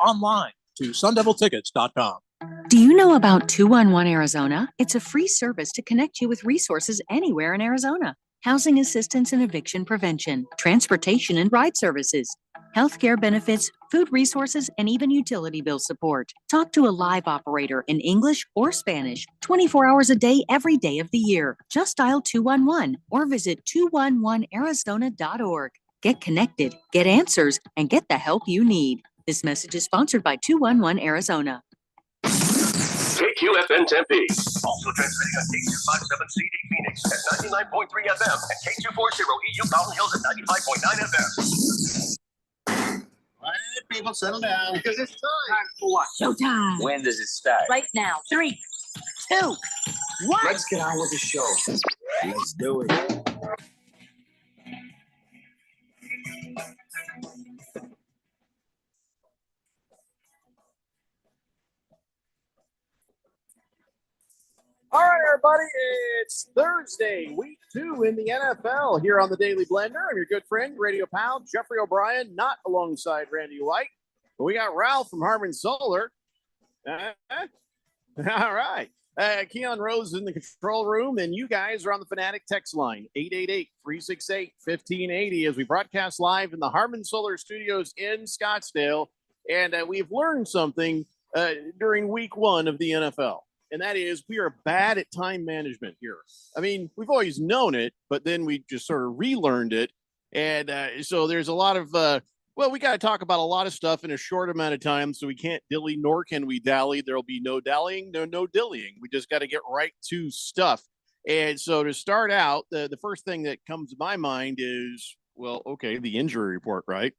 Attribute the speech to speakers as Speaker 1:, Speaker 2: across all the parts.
Speaker 1: online to sundeviltickets.com.
Speaker 2: Do you know about 211 Arizona? It's a free service to connect you with resources anywhere in Arizona. Housing assistance and eviction prevention, transportation and ride services, healthcare benefits, food resources, and even utility bill support. Talk to a live operator in English or Spanish 24 hours a day, every day of the year. Just dial 211 or visit 211arizona.org. Get connected, get answers, and get the help you need. This message is sponsored by 211 Arizona.
Speaker 3: KQFN Tempe. Also transmitting on K257CD Phoenix at 99.3 FM and K240 EU Mountain Hills at 95.9 FM.
Speaker 4: All right, people, settle down.
Speaker 3: Because it's time for what?
Speaker 2: Showtime.
Speaker 4: When does it start?
Speaker 2: Right now. 3, 2, 1.
Speaker 4: Let's get on with the show. Let's do it.
Speaker 1: All right, everybody, it's Thursday, week 2 in the NFL here on the Daily Blender. I'm your good friend, radio pal, Jeffrey O'Brien, not alongside Randy White. But we got Ralph from Harmon Solar. All right. Keon Rose in the control room, and you guys are on the Fanatic text line, 888-368-1580, as we broadcast live in the Harmon Solar Studios in Scottsdale. And we've learned something during week 1 of the NFL. And that is, we are bad at time management here. I mean, we've always known it, but then we just sort of relearned it. And so there's a lot of, we got to talk about a lot of stuff in a short amount of time. So we can't dilly, nor can we dally. There'll be no dallying, no dillying. We just got to get right to stuff. And so to start out, the first thing that comes to my mind is, the injury report, right?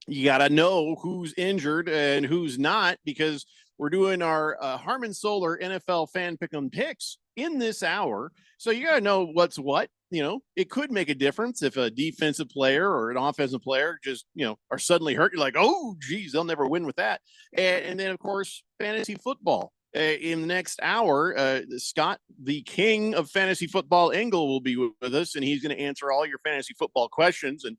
Speaker 1: You got to know who's injured and who's not, because we're doing our Harmon Solar NFL fan pick'em picks in this hour. So you got to know what's what. You know, it could make a difference if a defensive player or an offensive player just, are suddenly hurt. You're like, oh, geez, they'll never win with that. And then, of course, fantasy football. In the next hour, Scott, the king of fantasy football, Engel, will be with us, and he's going to answer all your fantasy football questions. And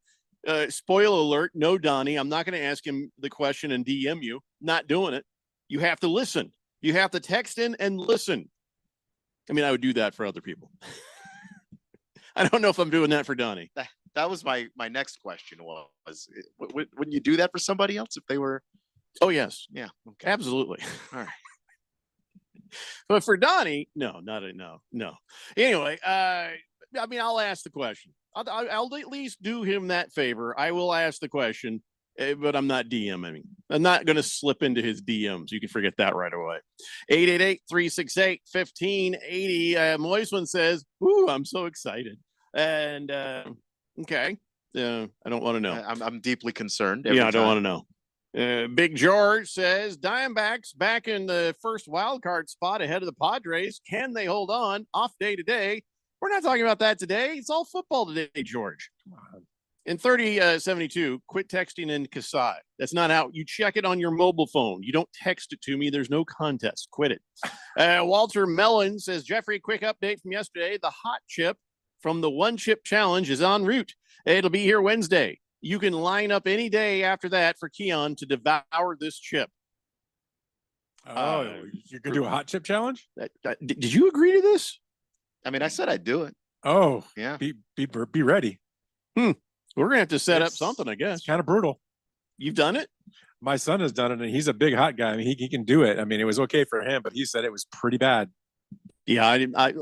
Speaker 1: spoiler alert, no, Donnie, I'm not going to ask him the question and DM you. Not doing it. You have to listen. You have to text in and listen. I mean, I would do that for other people. I don't know if I'm doing that for Donnie.
Speaker 5: That was my next question was, wouldn't you do that for somebody else if they were?
Speaker 1: Oh, yes.
Speaker 5: Yeah. Okay.
Speaker 1: Absolutely.
Speaker 5: All right.
Speaker 1: But for Donnie, no. Anyway, I'll ask the question. I'll at least do him that favor. I will ask the question. But I'm not DMing. I'm not going to slip into his DMs. You can forget that right away. 888-368-1580. Moisman says, ooh, I'm so excited. And, okay. I don't want to know.
Speaker 5: I'm deeply concerned.
Speaker 1: I don't want to know. Big George says, Diamondbacks back in the first wild card spot ahead of the Padres. Can they hold on? Off day today. We're not talking about that today. It's all football today, George. Come on. In 3072, quit texting in Kasai. That's not out. You check it on your mobile phone. You don't text it to me. There's no contest. Quit it. Walter Mellon says, Jeffrey, quick update from yesterday. The hot chip from the One Chip Challenge is en route. It'll be here Wednesday. You can line up any day after that for Keon to devour this chip.
Speaker 6: Oh, you're going to do a hot chip challenge?
Speaker 1: Did you agree to this?
Speaker 5: I mean, I said I'd do it.
Speaker 6: Oh,
Speaker 5: yeah.
Speaker 6: Be ready.
Speaker 1: We're going to have to set up something, I guess.
Speaker 6: It's kind of brutal.
Speaker 1: You've done it?
Speaker 6: My son has done it, and he's a big hot guy. I mean, he can do it. I mean, it was okay for him, but he said it was pretty bad.
Speaker 1: Yeah,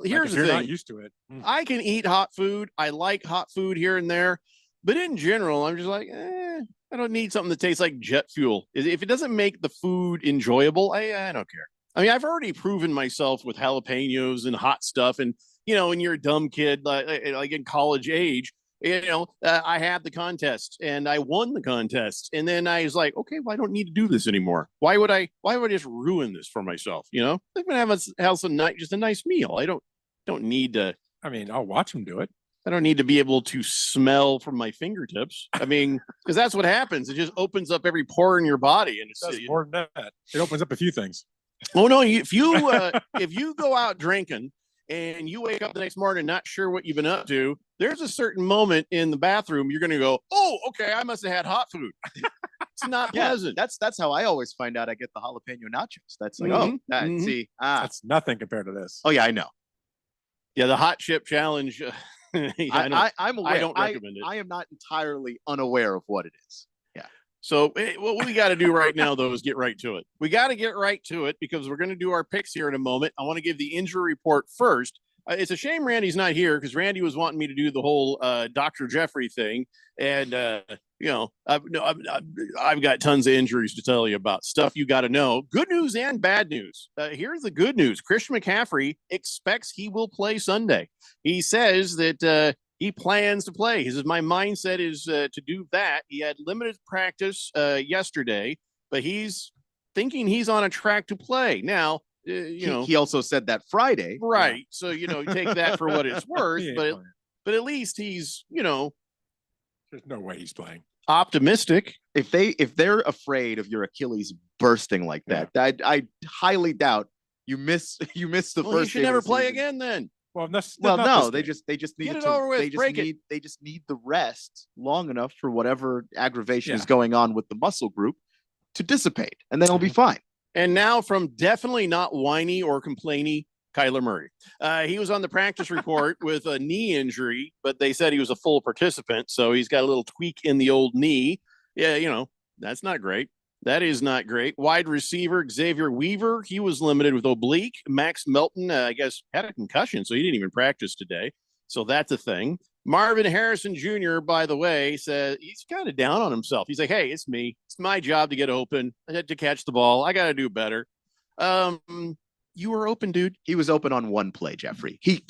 Speaker 1: here's the thing.
Speaker 6: You're not used to it.
Speaker 1: I can eat hot food. I like hot food here and there. But in general, I'm just like, I don't need something that tastes like jet fuel. If it doesn't make the food enjoyable, I don't care. I mean, I've already proven myself with jalapenos and hot stuff. And, when you're a dumb kid, like in college age, I had the contest and I won the contest. And then I was like, okay, well, I don't need to do this anymore. Why would I just ruin this for myself? I'm going to have just a nice meal. I don't need to.
Speaker 6: I mean, I'll watch him do it.
Speaker 1: I don't need to be able to smell from my fingertips. I mean, because that's what happens. It just opens up every pore in your body. And
Speaker 6: it's more than that. It opens up a few things.
Speaker 1: Oh no! If you go out drinking and you wake up the next morning not sure what you've been up to, there's a certain moment in the bathroom you're going to go, oh, okay, I must have had hot food. It's not
Speaker 5: Yeah,
Speaker 1: pleasant.
Speaker 5: that's how I always find out I get the jalapeno nachos. That's like,
Speaker 1: Mhm, mhm.
Speaker 5: see,
Speaker 6: That's nothing compared to this.
Speaker 5: oh yeah, I know.
Speaker 1: Yeah, the hot chip challenge.
Speaker 5: I'm aware.
Speaker 1: I don't recommend it.
Speaker 5: I am not entirely unaware of what it is.
Speaker 1: So what we got to do right now, though, is get right to it. We got to get right to it because we're going to do our picks here in a moment. I want to give the injury report first. It's a shame Randy's not here because Randy was wanting me to do the whole Dr. Jeffrey thing. And, I've got tons of injuries to tell you about, stuff you got to know. Good news and bad news. Here's the good news. Christian McCaffrey expects he will play Sunday. He says that he plans to play. He says, my mindset is to do that. He had limited practice yesterday, but he's thinking he's on a track to play. Now,
Speaker 5: He also said that Friday.
Speaker 1: right. So, take that for what it's worth,
Speaker 6: He ain't
Speaker 1: but
Speaker 6: playing.
Speaker 1: at least he's,
Speaker 6: There's no way he's playing.
Speaker 1: optimistic.
Speaker 5: If they're afraid of your Achilles bursting like that, I highly doubt you miss the
Speaker 1: Well, he
Speaker 5: first.
Speaker 1: should
Speaker 5: game of
Speaker 1: never
Speaker 5: the
Speaker 1: play
Speaker 5: season.
Speaker 1: again then.
Speaker 6: Well,
Speaker 5: Well,
Speaker 6: not
Speaker 5: no,
Speaker 6: this
Speaker 5: they
Speaker 6: game.
Speaker 5: just need
Speaker 1: Get it
Speaker 5: to.
Speaker 1: over with,
Speaker 5: They just
Speaker 1: break it.
Speaker 5: need they just need the rest long enough for whatever aggravation is
Speaker 6: Yeah.
Speaker 5: going on with the muscle group to dissipate, and then it'll be fine.
Speaker 1: And now from definitely not whiny or complainy Kyler Murray. He was on the practice report with a knee injury, but they said he was a full participant. So he's got a little tweak in the old knee. Yeah, that's not great. That is not great. Wide receiver Xavier Weaver, he was limited with oblique. Max Melton, I guess, had a concussion, so he didn't even practice today. So that's a thing. Marvin Harrison Jr., by the way, said he's kind of down on himself. He's like, hey, it's me. It's my job to get open, to catch the ball. I got to do better. You were open, dude.
Speaker 5: He was open on one play, Jeffrey. He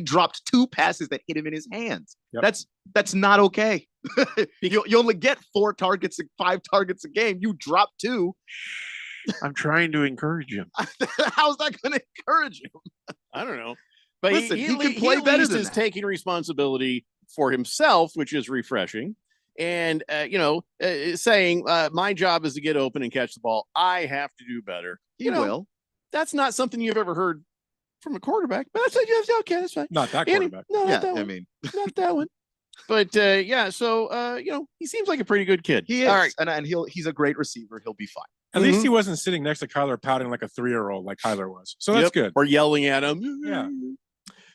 Speaker 5: dropped two passes that hit him in his hands.
Speaker 6: Yep.
Speaker 5: That's not okay. you only get 4 targets, 5 targets a game. You drop 2.
Speaker 1: I'm trying to encourage him.
Speaker 5: How's that going to encourage him?
Speaker 1: I don't know. But
Speaker 5: Listen, he can play
Speaker 1: at
Speaker 5: better
Speaker 1: least
Speaker 5: than
Speaker 1: is
Speaker 5: that.
Speaker 1: taking responsibility for himself, which is refreshing. And, saying my job is to get open and catch the ball. I have to do better.
Speaker 5: He will.
Speaker 1: That's not something you've ever heard from a quarterback, but that's okay. That's fine.
Speaker 6: Not that
Speaker 1: Andy,
Speaker 6: quarterback.
Speaker 1: no,
Speaker 5: Yeah,
Speaker 1: not that
Speaker 5: I
Speaker 1: one.
Speaker 5: mean,
Speaker 1: Not that one. But so he seems like a pretty good kid.
Speaker 5: he is,
Speaker 1: All right.
Speaker 5: and he's a great receiver. He'll be fine.
Speaker 6: At least he wasn't sitting next to Kyler pouting like a 3-year-old like Kyler was. So that's
Speaker 1: Yep.
Speaker 6: good.
Speaker 1: Or yelling at him.
Speaker 6: Yeah.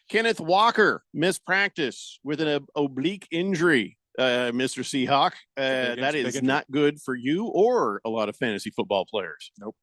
Speaker 1: Kenneth Walker missed practice with an oblique injury. Mr. Seahawk, that
Speaker 6: big
Speaker 1: is
Speaker 6: injury.
Speaker 1: not good for you or a lot of fantasy football players.
Speaker 6: Nope.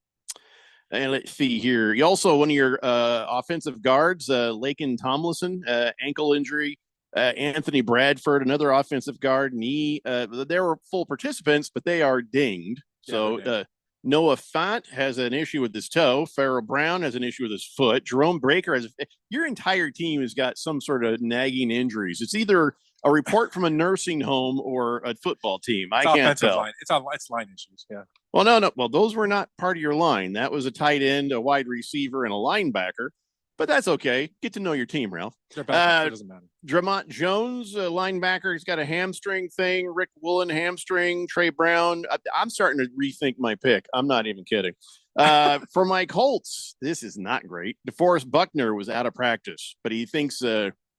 Speaker 1: And let's see here. You also, one of your offensive guards, Laken Tomlinson, ankle injury. Anthony Bradford, another offensive guard, knee. They were full participants, but they are dinged.
Speaker 6: Yeah,
Speaker 1: So
Speaker 6: they're dinged.
Speaker 1: Noah Fant has an issue with his toe. Pharaoh Brown has an issue with his foot. Jerome Breaker has. Your entire team has got some sort of nagging injuries. It's either a report from a nursing home or a football team. I
Speaker 6: It's
Speaker 1: can't
Speaker 6: offensive
Speaker 1: tell.
Speaker 6: line. It's line issues. Yeah.
Speaker 1: Well, no. Well, those were not part of your line. That was a tight end, a wide receiver, and a linebacker. But that's okay. Get to know your team, Ralph.
Speaker 6: They're backups, it doesn't matter.
Speaker 1: Dramont Jones, linebacker, he's got a hamstring thing. Rick Woolen, hamstring. Trey Brown. I'm starting to rethink my pick. I'm not even kidding. For my Colts, this is not great. DeForest Buckner was out of practice, but he thinks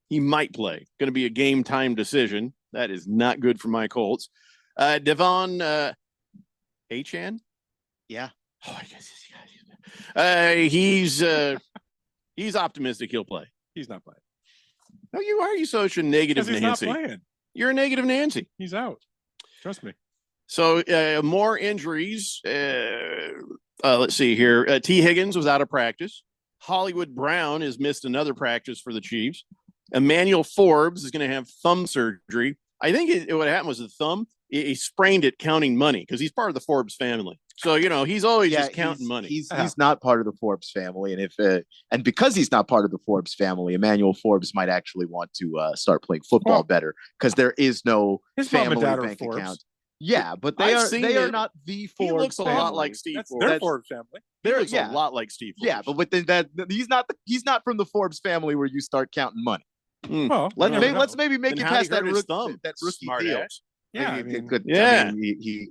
Speaker 1: he might play. Going to be a game time decision. That is not good for my Colts. Devon Achan?
Speaker 5: Yeah.
Speaker 1: Oh, I guess he's optimistic he'll play.
Speaker 6: He's not playing.
Speaker 1: No, why are you such a negative
Speaker 6: Because he's not
Speaker 1: Nancy?
Speaker 6: playing.
Speaker 1: You're a negative Nancy.
Speaker 6: He's out. Trust me.
Speaker 1: So more injuries. Let's see here. T. Higgins was out of practice. Hollywood Brown has missed another practice for the Chiefs. Emmanuel Forbes is going to have thumb surgery. I think what happened was the thumb. He sprained it counting money because he's part of the Forbes family. So, he's always just counting money.
Speaker 5: He's not part of the Forbes family, and because he's not part of the Forbes family, Emmanuel Forbes might actually want to start playing football
Speaker 6: Well,
Speaker 5: better because there is no
Speaker 6: His mom
Speaker 5: family
Speaker 6: and dad are
Speaker 5: bank
Speaker 6: Forbes.
Speaker 5: account. Yeah, but
Speaker 1: I've
Speaker 5: they are
Speaker 1: seen
Speaker 5: they are
Speaker 1: it.
Speaker 5: not the
Speaker 1: He
Speaker 5: Forbes.
Speaker 1: looks a lot
Speaker 5: family.
Speaker 1: like Steve
Speaker 6: That's
Speaker 1: Forbes.
Speaker 6: their Forbes family.
Speaker 1: He looks
Speaker 5: yeah.
Speaker 1: a lot like Steve Forbes.
Speaker 5: Yeah, but within that, he's not from the Forbes family where you start counting money.
Speaker 6: Well,
Speaker 5: Let's
Speaker 6: you
Speaker 5: maybe,
Speaker 6: never
Speaker 5: let's
Speaker 6: know.
Speaker 5: maybe make
Speaker 1: Then
Speaker 5: it
Speaker 1: how'd
Speaker 5: past
Speaker 1: he
Speaker 5: that
Speaker 1: hurt his
Speaker 5: rookie,
Speaker 1: thumb?
Speaker 5: rookie
Speaker 1: Smart
Speaker 5: deal.
Speaker 1: ass.
Speaker 6: Yeah, I
Speaker 5: Maybe it
Speaker 6: mean,
Speaker 5: could-
Speaker 1: yeah.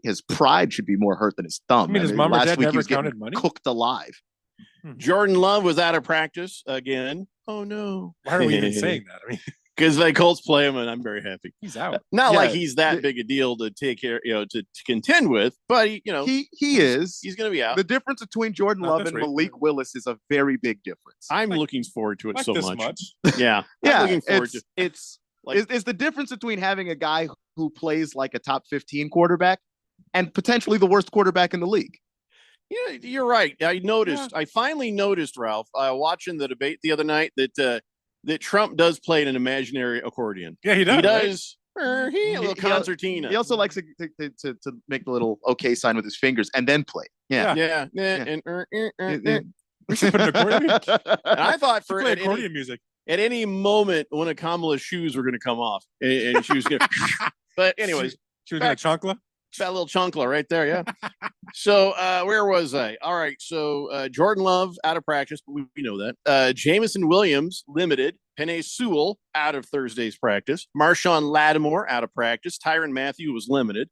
Speaker 5: his pride should be more hurt than his thumb.
Speaker 6: I mean, his
Speaker 5: And
Speaker 6: mom or
Speaker 5: last
Speaker 6: dad
Speaker 5: week he
Speaker 6: never
Speaker 5: was getting
Speaker 6: counted money?
Speaker 5: cooked alive.
Speaker 1: Jordan Love was out of practice again. Oh no.
Speaker 6: Why are we even saying that? I mean,
Speaker 1: Because the Colts play him, and I'm very happy.
Speaker 6: he's out.
Speaker 1: Not
Speaker 5: Yeah,
Speaker 1: like he's that big a deal to take care, to contend with, but
Speaker 5: he is.
Speaker 1: he's going to be out.
Speaker 5: The difference between Jordan
Speaker 6: Oh,
Speaker 5: Love
Speaker 6: that's
Speaker 5: and
Speaker 6: right.
Speaker 5: Malik Willis is a very big difference.
Speaker 1: I'm looking forward to it
Speaker 6: Not
Speaker 1: so
Speaker 6: this
Speaker 1: much.
Speaker 6: much.
Speaker 1: Yeah,
Speaker 5: Yeah,
Speaker 1: I'm looking forward to.
Speaker 5: it's
Speaker 1: Like-
Speaker 5: is the difference between having a guy who plays like a top 15 quarterback and potentially the worst quarterback in the league.
Speaker 1: Yeah, you're right. I finally noticed, Ralph, watching the debate the other night that Trump does play an imaginary accordion.
Speaker 6: Yeah, he does.
Speaker 1: He
Speaker 6: right?
Speaker 1: does. He a little
Speaker 5: He-
Speaker 1: concertina.
Speaker 5: He also likes to make the little okay sign with his fingers and then play. Yeah.
Speaker 1: yeah,
Speaker 5: Yeah.
Speaker 1: and
Speaker 6: We should put an accordion.
Speaker 1: And I thought for
Speaker 6: Play
Speaker 1: at
Speaker 6: accordion music.
Speaker 1: any moment one of Kamala's shoes were going to come off, and she was going to. But anyways,
Speaker 6: She was in a chancla.
Speaker 1: that little chunkla right there, yeah. So where was I? All right, so Jordan Love out of practice, but we know that. Jamison Williams limited. Penei Sewell out of Thursday's practice. Marshawn Lattimore out of practice. Tyrann Mathieu was limited.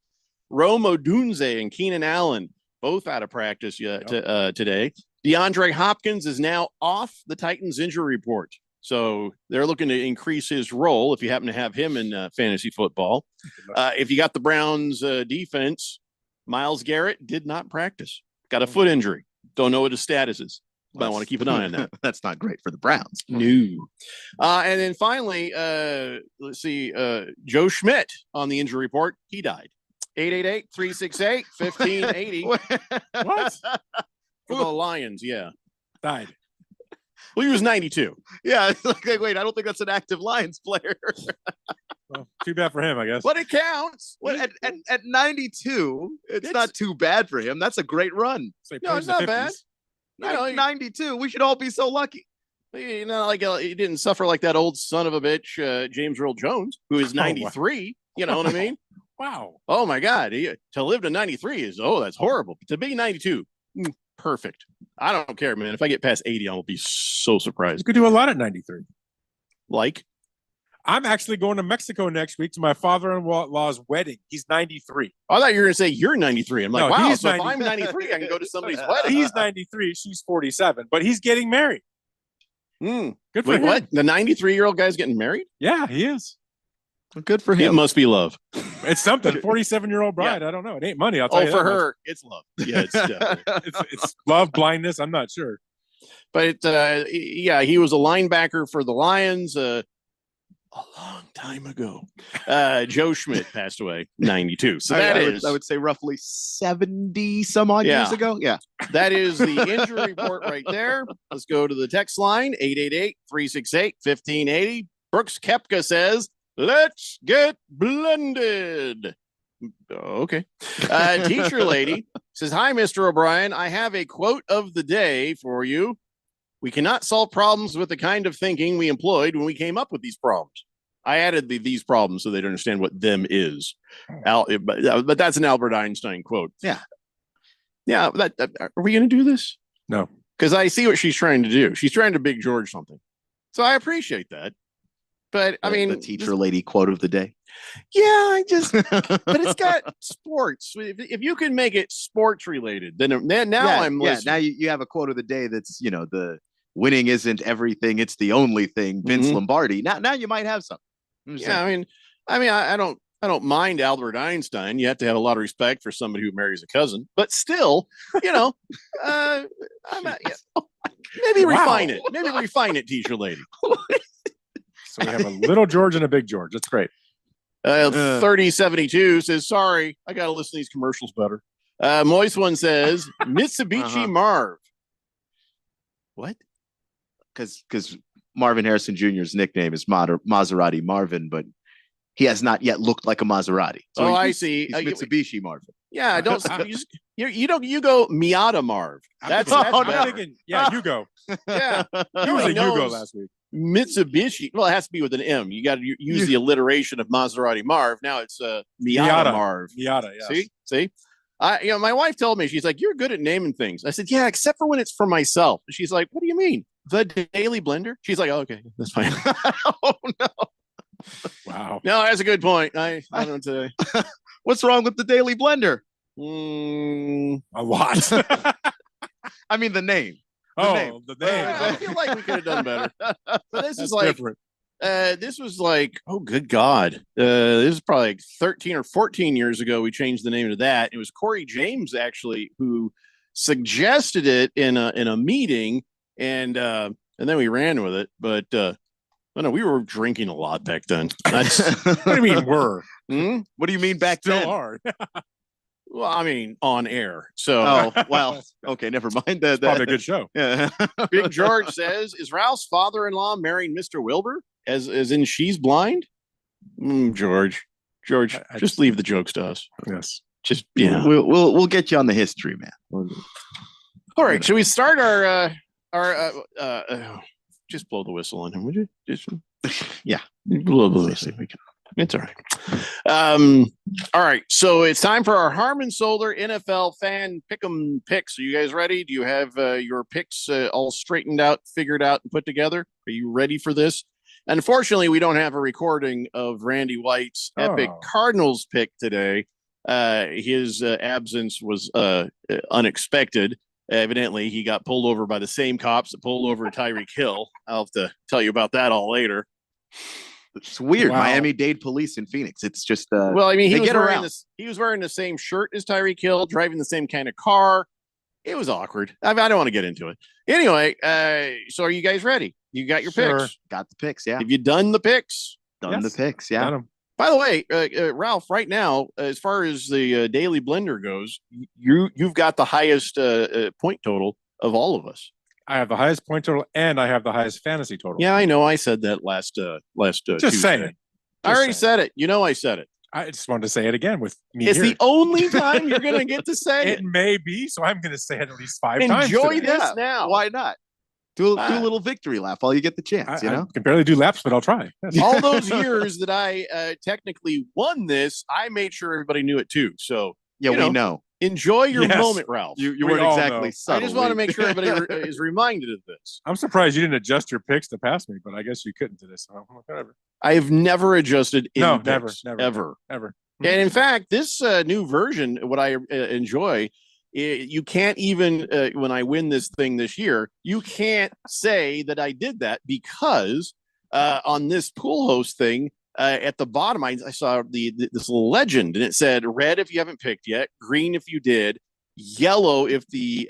Speaker 1: Rome Odunze and Keenan Allen both out of practice today. DeAndre Hopkins is now off the Titans injury report. So they're looking to increase his role if you happen to have him in fantasy football. If you got the Browns defense, Myles Garrett did not practice. Got a foot injury. Don't know what his status is. But I want to keep an eye on that.
Speaker 5: That's not great for the Browns.
Speaker 1: No. And then finally, let's see, Joe Schmidt on the injury report. He died. 888-368-1580
Speaker 6: What?
Speaker 1: for the Lions. Yeah.
Speaker 6: Died.
Speaker 1: Well, he was 92.
Speaker 5: Yeah, it's like, wait, I don't think that's an active Lions player.
Speaker 6: Well, too bad for him, I guess.
Speaker 1: But it counts.
Speaker 5: Well, at 92, it's
Speaker 1: It's-
Speaker 5: not too bad for him. That's a great run.
Speaker 6: So he
Speaker 1: No,
Speaker 6: plays
Speaker 1: it's
Speaker 6: the
Speaker 1: not
Speaker 6: 50s.
Speaker 1: bad. You know,
Speaker 5: 92, we should all be so lucky.
Speaker 1: like he didn't suffer like that old son of a bitch, James Earl Jones, who is
Speaker 6: wow.
Speaker 1: 93. You know what I mean?
Speaker 6: Wow.
Speaker 1: Oh my God. To live to 93 is, that's horrible. To be 92, perfect. I don't care, man. If I get past 80, I'll be so
Speaker 6: You
Speaker 1: surprised.
Speaker 6: could do a lot at 93.
Speaker 1: Like,
Speaker 6: I'm actually going to Mexico next week to my father-in-law's wedding. He's 93.
Speaker 1: I thought you were going to say you're 93. I'm like,
Speaker 6: No,
Speaker 1: wow.
Speaker 6: he's
Speaker 1: So if
Speaker 6: 90.
Speaker 1: I'm 93, I can go to somebody's wedding.
Speaker 6: He's 93. She's 47, but he's getting married.
Speaker 1: Hmm.
Speaker 6: Good for
Speaker 1: Wait,
Speaker 6: him.
Speaker 1: what? The 93-year-old guy's getting married?
Speaker 6: Yeah, he is.
Speaker 5: Good for
Speaker 1: It
Speaker 5: him.
Speaker 1: must be love.
Speaker 6: It's something. 47-year-old bride. I don't know. It ain't money. I'll tell
Speaker 1: Oh,
Speaker 6: you
Speaker 1: for
Speaker 6: that much.
Speaker 1: her, it's love. Yeah, it's definitely.
Speaker 6: It's love, blindness. I'm not sure.
Speaker 1: But yeah, he was a linebacker for the Lions a long time ago. Joe Schmidt passed away, 92. So
Speaker 5: I would say roughly 70 some odd
Speaker 1: Yeah.
Speaker 5: years ago. Yeah.
Speaker 1: that is the injury report right there. Let's go to the text line, 888-368-1580. Brooks Kepka says, let's get blended. Okay. Teacher lady says, hi, Mr. O'Brien. I have a quote of the day for you. We cannot solve problems with the kind of thinking we employed when we came up with these problems. I added these problems so they'd understand what them is. But that's an Albert Einstein quote.
Speaker 5: Yeah.
Speaker 1: Yeah. Are we going to do this?
Speaker 6: No.
Speaker 1: Because I see what she's trying to do. She's trying to Big George something. So I appreciate that. But I mean,
Speaker 5: the teacher lady quote of the day.
Speaker 1: yeah, I just, but it's got sports. If you can make it sports related, then now I'm listening.
Speaker 5: Now you have a quote of the day that's, the winning isn't everything, it's the only thing. Vince
Speaker 1: Mhm.
Speaker 5: Lombardi. Now you might have something. I'm just
Speaker 1: Yeah,
Speaker 5: saying.
Speaker 1: I don't mind Albert Einstein. You have to have a lot of respect for somebody who marries a cousin, but still, maybe refine it. Maybe refine it, teacher lady.
Speaker 6: So we have a little George and a big George. That's great.
Speaker 1: 3072 says, sorry, I got to listen to these commercials better. Moist one says, Mitsubishi
Speaker 5: Uh-huh.
Speaker 1: Marv. What?
Speaker 5: Because Marvin Harrison Jr.'s nickname is Maserati Marvin, but he has not yet looked like a Maserati.
Speaker 1: Oh, I
Speaker 5: he's-
Speaker 1: see.
Speaker 5: He's
Speaker 1: You-
Speaker 5: Mitsubishi Marvin.
Speaker 1: Yeah, don't you go Miata Marv. That's
Speaker 5: Oh,
Speaker 6: I'm
Speaker 1: better.
Speaker 6: thinking, yeah, Hugo.
Speaker 1: Yeah.
Speaker 6: He was a
Speaker 1: He
Speaker 6: Hugo
Speaker 1: knows
Speaker 6: last week.
Speaker 1: Mitsubishi. Well, it has to be with an M. You got to use the alliteration of Maserati Marv. Now it's Miata
Speaker 6: Miata.
Speaker 1: Marv.
Speaker 6: Miata, yeah.
Speaker 1: See. My wife told me, she's like, you're good at naming things. I said, yeah, except for when it's for myself. She's like, what do you mean? The Daily Blender? She's like, oh, okay, that's fine.
Speaker 5: Oh no!
Speaker 6: Wow.
Speaker 1: No, that's a good point. I don't know.
Speaker 5: What's wrong with the Daily Blender?
Speaker 1: Mm,
Speaker 6: A lot.
Speaker 5: I mean the name. name.
Speaker 6: The name.
Speaker 1: I feel like we could have done better. But this
Speaker 6: That's
Speaker 1: is like
Speaker 6: different.
Speaker 1: this was like, oh, good God. This is probably like 13 or 14 years ago. We changed the name to that. It was Corey James, actually, who suggested it in a meeting, and then we ran with it. But no, we were drinking a lot back then.
Speaker 6: What do you mean were?
Speaker 5: What do you mean back
Speaker 6: Still
Speaker 5: then?
Speaker 6: are.
Speaker 1: Well, I mean, on air. So
Speaker 5: Oh, well, okay, never mind.
Speaker 6: Probably a good show.
Speaker 5: Yeah.
Speaker 1: Big George says, is Ralph's father-in-law marrying Mr. Wilbur? As in she's blind? George,
Speaker 6: I
Speaker 1: just leave the jokes to us.
Speaker 6: Yes.
Speaker 1: Just
Speaker 5: We'll get you on the history, man.
Speaker 1: All right, should we start our just blow the whistle on him, would you? Just
Speaker 5: Yeah.
Speaker 1: blow the whistle. It's all right. All right, so it's time for our Harmon Solar NFL fan pick'em picks. Are you guys ready? Do you have your picks all straightened out, figured out, and put together? Are you ready for this? Unfortunately, we don't have a recording of Randy White's epic Cardinals pick today. His absence was unexpected. Evidently, he got pulled over by the same cops that pulled over Tyreek Hill. I'll have to tell you about that all later.
Speaker 5: It's weird.
Speaker 6: Wow.
Speaker 5: Miami-Dade police in Phoenix. It's just
Speaker 1: Well, I mean, he
Speaker 5: they
Speaker 1: was
Speaker 5: get
Speaker 1: wearing
Speaker 5: around.
Speaker 1: this. He was wearing the same shirt as Tyreek Hill, driving the same kind of car. It was awkward. I don't want to get into it. Anyway, so are you guys ready? You got your
Speaker 6: Sure.
Speaker 1: picks.
Speaker 5: got the picks. Yeah,
Speaker 1: Have you done the picks?
Speaker 5: done the
Speaker 6: Yes.
Speaker 5: picks.
Speaker 6: Got
Speaker 5: Yeah,
Speaker 6: 'em.
Speaker 1: By the way, Ralph, right now, as far as the Daily Blender goes, you've got the highest point total of all of us.
Speaker 6: I have the highest point total and I have the highest fantasy total.
Speaker 1: Yeah, I know. I said that last
Speaker 6: Just
Speaker 1: Tuesday.
Speaker 6: saying.
Speaker 1: I already
Speaker 6: Just saying.
Speaker 1: said it. You know, I said it.
Speaker 6: I just wanted to say it again with me.
Speaker 1: It's
Speaker 6: here.
Speaker 1: the only time you're going to get to say
Speaker 6: It
Speaker 1: it.
Speaker 6: may be, so I'm going to say it at least 5 times.
Speaker 1: Enjoy
Speaker 6: today.
Speaker 1: this
Speaker 5: Yeah.
Speaker 1: now.
Speaker 5: Why not? Do a little victory lap while you get the chance.
Speaker 6: I can barely do laps, but I'll try. Yes.
Speaker 1: All those years that I technically won this, I made sure everybody knew it too. So
Speaker 5: Yeah,
Speaker 1: you
Speaker 5: we
Speaker 1: know.
Speaker 5: know.
Speaker 1: enjoy your
Speaker 6: Yes.
Speaker 1: moment, Ralph.
Speaker 5: You
Speaker 6: We
Speaker 5: weren't
Speaker 6: all
Speaker 5: exactly
Speaker 6: know.
Speaker 5: subtle.
Speaker 1: I just want to make sure everybody is reminded of this.
Speaker 6: I'm surprised you didn't adjust your picks to pass me, but I guess you couldn't to this. So whatever.
Speaker 1: I have never adjusted any
Speaker 6: No,
Speaker 1: picks,
Speaker 6: never,
Speaker 1: ever.
Speaker 6: Ever.
Speaker 1: And in fact, this new version, what I enjoy, you can't even when I win this thing this year, you can't say that I did that because on this pool host thing at the bottom, I saw this little legend, and it said red if you haven't picked yet, green if you did, yellow if the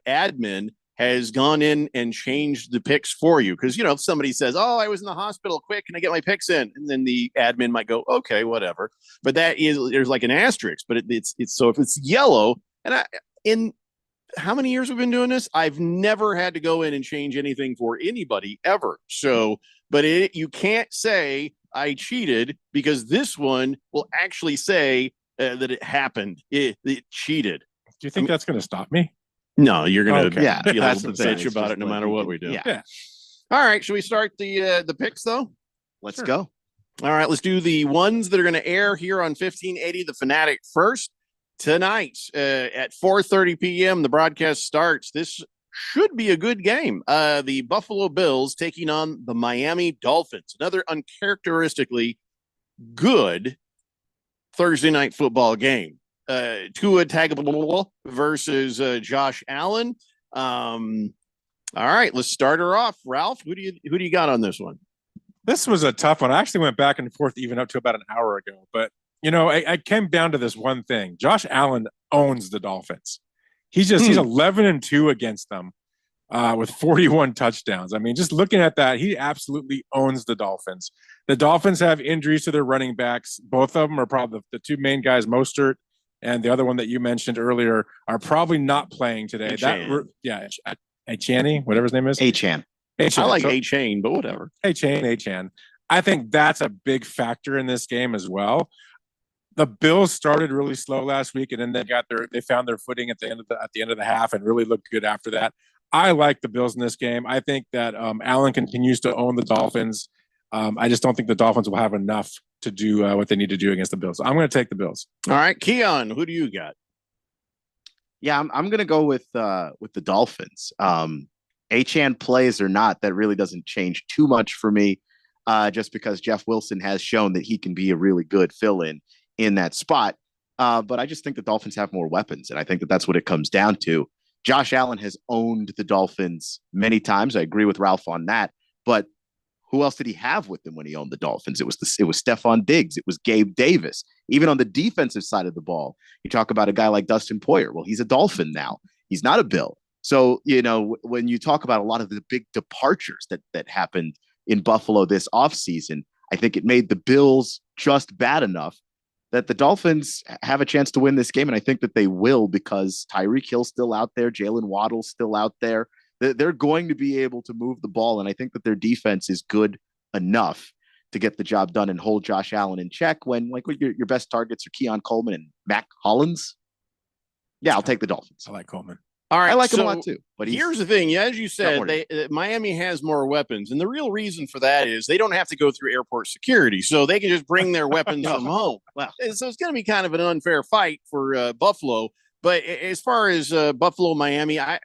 Speaker 1: admin has gone in and changed the picks for you. Because, if somebody says, oh, I was in the hospital, quick, can I get my picks in? And then the admin might go, okay, whatever. But there's like an asterisk, but it's so if it's yellow, and in how many years we've been doing this, I've never had to go in and change anything for anybody ever. So, but you can't say I cheated, because this one will actually say that it happened. It cheated.
Speaker 6: Do you think that's going to stop me?
Speaker 1: No, you're gonna
Speaker 6: Okay.
Speaker 5: Yeah,
Speaker 1: be a
Speaker 5: that's
Speaker 1: little
Speaker 5: the thing.
Speaker 1: bitch
Speaker 5: It's
Speaker 1: about
Speaker 5: just
Speaker 1: it no
Speaker 5: like
Speaker 1: matter
Speaker 5: you
Speaker 1: what
Speaker 5: can-
Speaker 1: we do.
Speaker 5: Yeah.
Speaker 1: All right, should we start the picks though?
Speaker 5: Let's
Speaker 6: Sure.
Speaker 5: go.
Speaker 1: All right, let's do the ones that are going to air here on 1580 The Fanatic first tonight at 4:30 p.m. The broadcast starts. This should be a good game. The Buffalo Bills taking on the Miami Dolphins. Another uncharacteristically good Thursday night football game. Tua Tagovailoa versus Josh Allen. All right, let's start her off. Ralph, who do you got on this one?
Speaker 6: This was a tough one. I actually went back and forth even up to about an hour ago. But, I came down to this one thing. Josh Allen owns the Dolphins. He's 11-2 against them with 41 touchdowns. I mean, just looking at that, he absolutely owns the Dolphins. The Dolphins have injuries to their running backs. Both of them are probably the two main guys, Mostert and the other one that you mentioned earlier, are probably not playing today. Achane, whatever his name is.
Speaker 5: Achan.
Speaker 1: I like A-Chain, but whatever.
Speaker 6: Achan. I think that's a big factor in this game as well. The Bills started really slow last week, and then they found their footing at the end of the half and really looked good after that. I like the Bills in this game. I think that Allen continues to own the Dolphins. I just don't think the Dolphins will have enough to do what they need to do against the Bills. I'm going to take the Bills.
Speaker 1: All right, Keon, who do you got?
Speaker 5: Yeah, I'm gonna go with the Dolphins. Achan plays or not, that really doesn't change too much for me. Just because Jeff Wilson has shown that he can be a really good fill-in that spot. But I just think the Dolphins have more weapons, and I think that that's what it comes down to. Josh Allen has owned the Dolphins many times. I agree with Ralph on that. But who else did he have with him when he owned the Dolphins? It was Stephon Diggs. It was Gabe Davis. Even on the defensive side of the ball, you talk about a guy like Dustin Poyer. Well, he's a Dolphin now. He's not a Bill. So, when you talk about a lot of the big departures that happened in Buffalo this offseason, I think it made the Bills just bad enough that the Dolphins have a chance to win this game. And I think that they will, because Tyreek Hill's still out there. Jalen Waddle's still out there. They're going to be able to move the ball. And I think that their defense is good enough to get the job done and hold Josh Allen in check when your best targets are Keon Coleman and Mac Hollins. Yeah, I'll take the Dolphins.
Speaker 6: I like Coleman.
Speaker 1: All right,
Speaker 5: I like him a lot too. But
Speaker 1: here's the thing. As you said, Miami has more weapons. And the real reason for that is they don't have to go through airport security. So they can just bring their weapons from home.
Speaker 5: Wow.
Speaker 1: So it's going to be kind of an unfair fight for Buffalo. But as far as Buffalo, Miami, I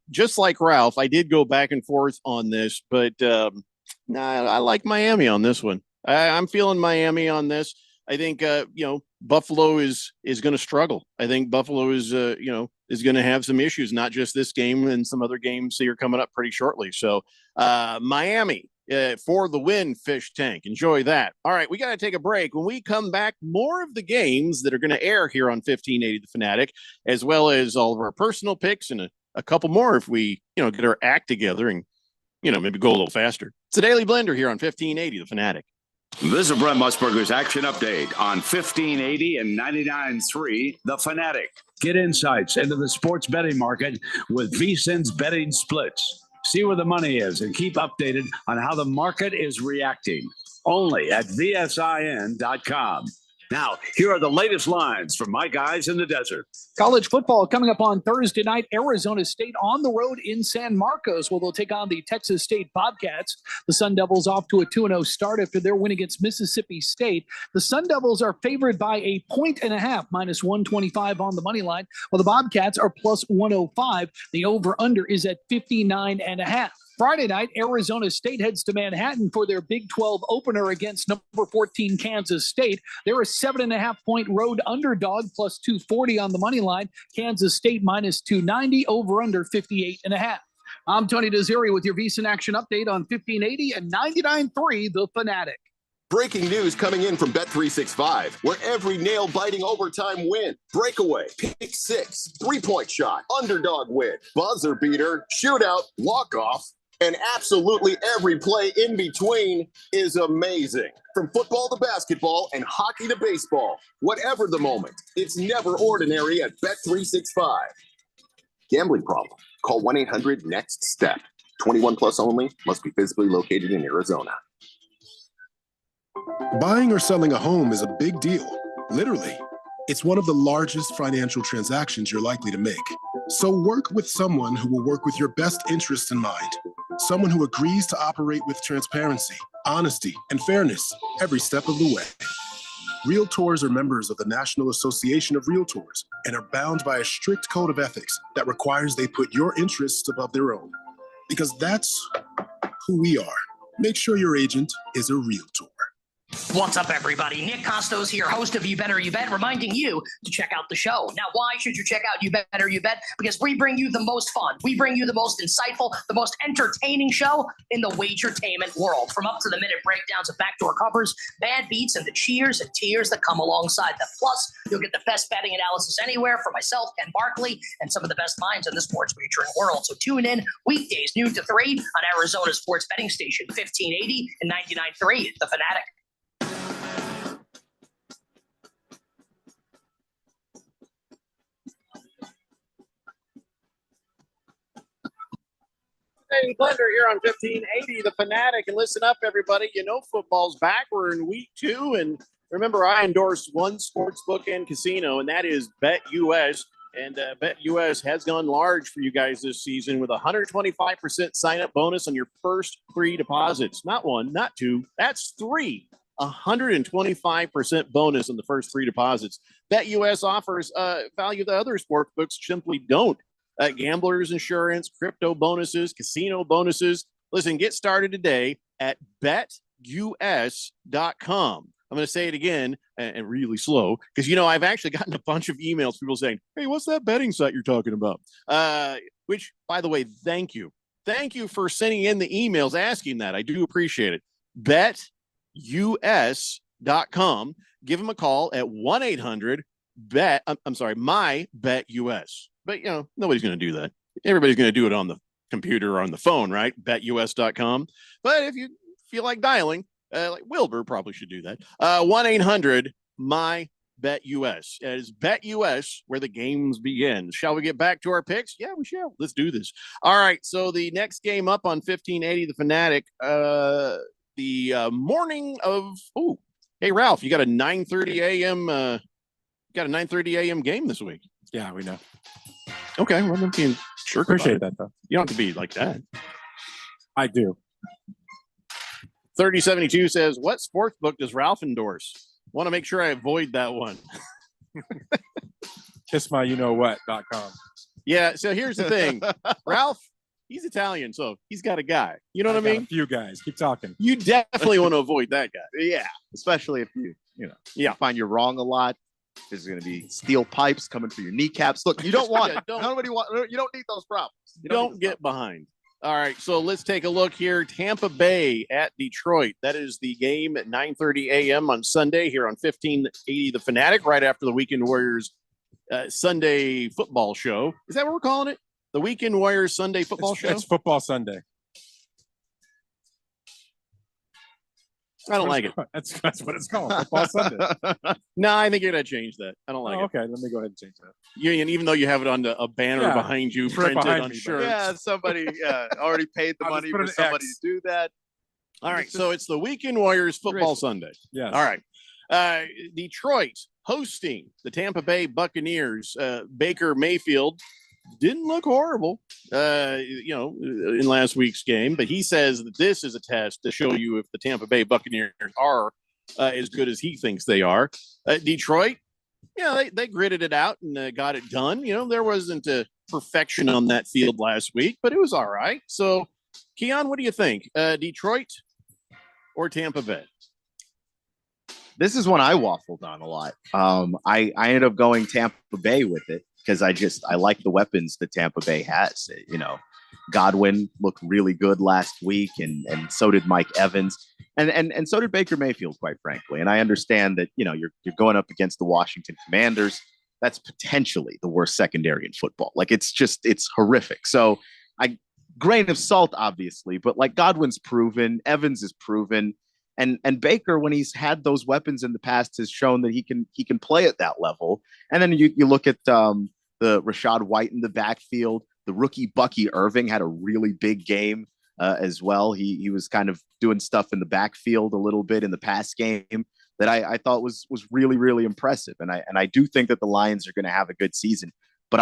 Speaker 1: just like Ralph, I did go back and forth on this. But I like Miami on this one. I'm feeling Miami on this. I think, Buffalo is going to struggle. I think Buffalo is going to have some issues, not just this game and some other games that are coming up pretty shortly. So Miami for the win, Fish Tank. Enjoy that. All right, we got to take a break. When we come back, more of the games that are going to air here on 1580 The Fanatic, as well as all of our personal picks and a couple more if we, get our act together and, maybe go a little faster. It's the Daily Blender here on 1580 The Fanatic.
Speaker 7: This is Brent Musburger's Action Update on 1580 and 99.3 The Fanatic. Get insights into the sports betting market with VSiN's betting splits. See where the money is and keep updated on how the market is reacting. Only at VSIN.com. Now, here are the latest lines from my guys in the desert.
Speaker 8: College football coming up on Thursday night. Arizona State on the road in San Marcos, where they'll take on the Texas State Bobcats. The Sun Devils off to a 2-0 start after their win against Mississippi State. The Sun Devils are favored by 1.5 points, minus 125 on the money line, while the Bobcats are plus 105. The over-under is at 59.5. Friday night, Arizona State heads to Manhattan for their Big 12 opener against number 14 Kansas State. They're a 7.5-point road underdog, plus 240 on the money line. Kansas State minus 290, over under 58.5. I'm Tony Desiri with your VSiN Action Update on 1580 and 99.3 The Fanatic.
Speaker 9: Breaking news coming in from Bet365, where every nail-biting overtime win, breakaway, pick six, three-point shot, underdog win, buzzer beater, shootout, walk-off, and absolutely every play in between is amazing. From football to basketball and hockey to baseball, whatever the moment, it's never ordinary at Bet365. Gambling problem? Call 1-800-NEXT-STEP. 21 plus only. Must be physically located in Arizona.
Speaker 10: Buying or selling a home is a big deal. Literally, it's one of the largest financial transactions you're likely to make. So work with someone who will work with your best interests in mind. Someone who agrees to operate with transparency, honesty, and fairness every step of the way. Realtors are members of the National Association of Realtors and are bound by a strict code of ethics that requires they put your interests above their own. Because that's who we are. Make sure your agent is a realtor.
Speaker 11: What's up, everybody? Nick Costos here, host of You Better You Bet, reminding you to check out the show. Now, why should you check out You Better You Bet? Because we bring you the most fun. We bring you the most insightful, the most entertaining show in the wagertainment world. From up-to-the-minute breakdowns of backdoor covers, bad beats, and the cheers and tears that come alongside them. Plus, you'll get the best betting analysis anywhere from myself, Ken Barkley, and some of the best minds in the sports wagering world. So tune in weekdays, noon to 3 on Arizona sports betting station, 1580 and 99.3, The Fanatic.
Speaker 1: Daily Blender here on 1580 The Fanatic. And listen up, everybody. Football's back. We're in week 2. And remember, I endorse one sports book and casino, and that is BetUS. And BetUS has gone large for you guys this season with a 125% sign-up bonus on your first 3 deposits. Not 1, not 2. That's 3. 125% bonus on the first 3 deposits. BetUS offers value that other sports books simply don't. Gamblers insurance, crypto bonuses, casino bonuses. Listen, get started today at betus.com. I'm going to say it again and really slow because, I've actually gotten a bunch of emails, people saying, hey, what's that betting site you're talking about? Which, by the way, thank you. Thank you for sending in the emails asking that. I do appreciate it. BetUS.com. Give them a call at 1-800-BET. I'm sorry, my BetUS. But, nobody's going to do that. Everybody's going to do it on the computer or on the phone, right? BetUS.com. But if you feel like dialing, like Wilbur probably should do that. 1-800-MY-BET-US. It is BetUS where the games begin. Shall we get back to our picks? Yeah, we shall. Let's do this. All right. So the next game up on 1580, the Fanatic, the morning of, hey, Ralph, you got a 9:30 a.m. game this week.
Speaker 6: Yeah, we know.
Speaker 1: Okay. Well, I'm being sure.
Speaker 6: Appreciate that, though.
Speaker 1: You don't have to be like that.
Speaker 6: I do.
Speaker 1: 3072 says, what sports book does Ralph endorse? Want to make sure I avoid that one.
Speaker 6: KissmyyouKnowWhat.com.
Speaker 1: Yeah, so here's the thing. Ralph, he's Italian, so he's got a guy. You know what I mean?
Speaker 6: A few guys. Keep talking.
Speaker 1: You definitely want to avoid that guy.
Speaker 5: Yeah, especially if you
Speaker 1: Yeah.
Speaker 5: find you're wrong a lot. There's going to be steel pipes coming for your kneecaps. Look, you don't want it. Nobody want. You don't need those problems. You
Speaker 1: Don't get behind. All right, so let's take a look here. Tampa Bay at Detroit. That is the game at 9:30 a.m. on Sunday here on 1580 The Fanatic, right after the Weekend Warriors Sunday football show. Is that what we're calling it? The Weekend Warriors Sunday football show?
Speaker 6: It's Football Sunday.
Speaker 1: I don't like it.
Speaker 6: That's what it's called. Football Sunday.
Speaker 1: No, I think you're going to change that. I don't like it.
Speaker 6: Okay, let me go ahead and change that.
Speaker 1: And even though you have it on a banner behind you,
Speaker 6: It's right
Speaker 1: printed
Speaker 6: behind
Speaker 1: on
Speaker 6: me, but-
Speaker 1: shirts.
Speaker 5: Yeah, somebody already paid the
Speaker 6: I'll
Speaker 5: money
Speaker 6: just put
Speaker 5: for
Speaker 6: an
Speaker 5: somebody
Speaker 6: X.
Speaker 5: to do that.
Speaker 1: All right, so it's the Weekend Warriors Football Sunday.
Speaker 6: Yes.
Speaker 1: All right. Detroit hosting the Tampa Bay Buccaneers. Baker Mayfield didn't look horrible, in last week's game, but he says that this is a test to show you if the Tampa Bay Buccaneers are as good as he thinks they are. Detroit, they gritted it out and got it done. There wasn't a perfection on that field last week, but it was all right. So, Keon, what do you think? Detroit or Tampa Bay?
Speaker 5: This is one I waffled on a lot. I ended up going Tampa Bay with it because I like the weapons that Tampa Bay has. Godwin looked really good last week, and so did Mike Evans, and so did Baker Mayfield, quite frankly. And I understand that you're going up against the Washington Commanders. That's potentially the worst secondary in football. Like it's horrific. So grain of salt, obviously, but like Godwin's proven, Evans is proven. And Baker, when he's had those weapons in the past, has shown that he can play at that level. And then you look at the Rachaad White in the backfield. The rookie Bucky Irving had a really big game as well. He was kind of doing stuff in the backfield a little bit in the pass game that I thought was really, really impressive. And I do think that the Lions are going to have a good season. But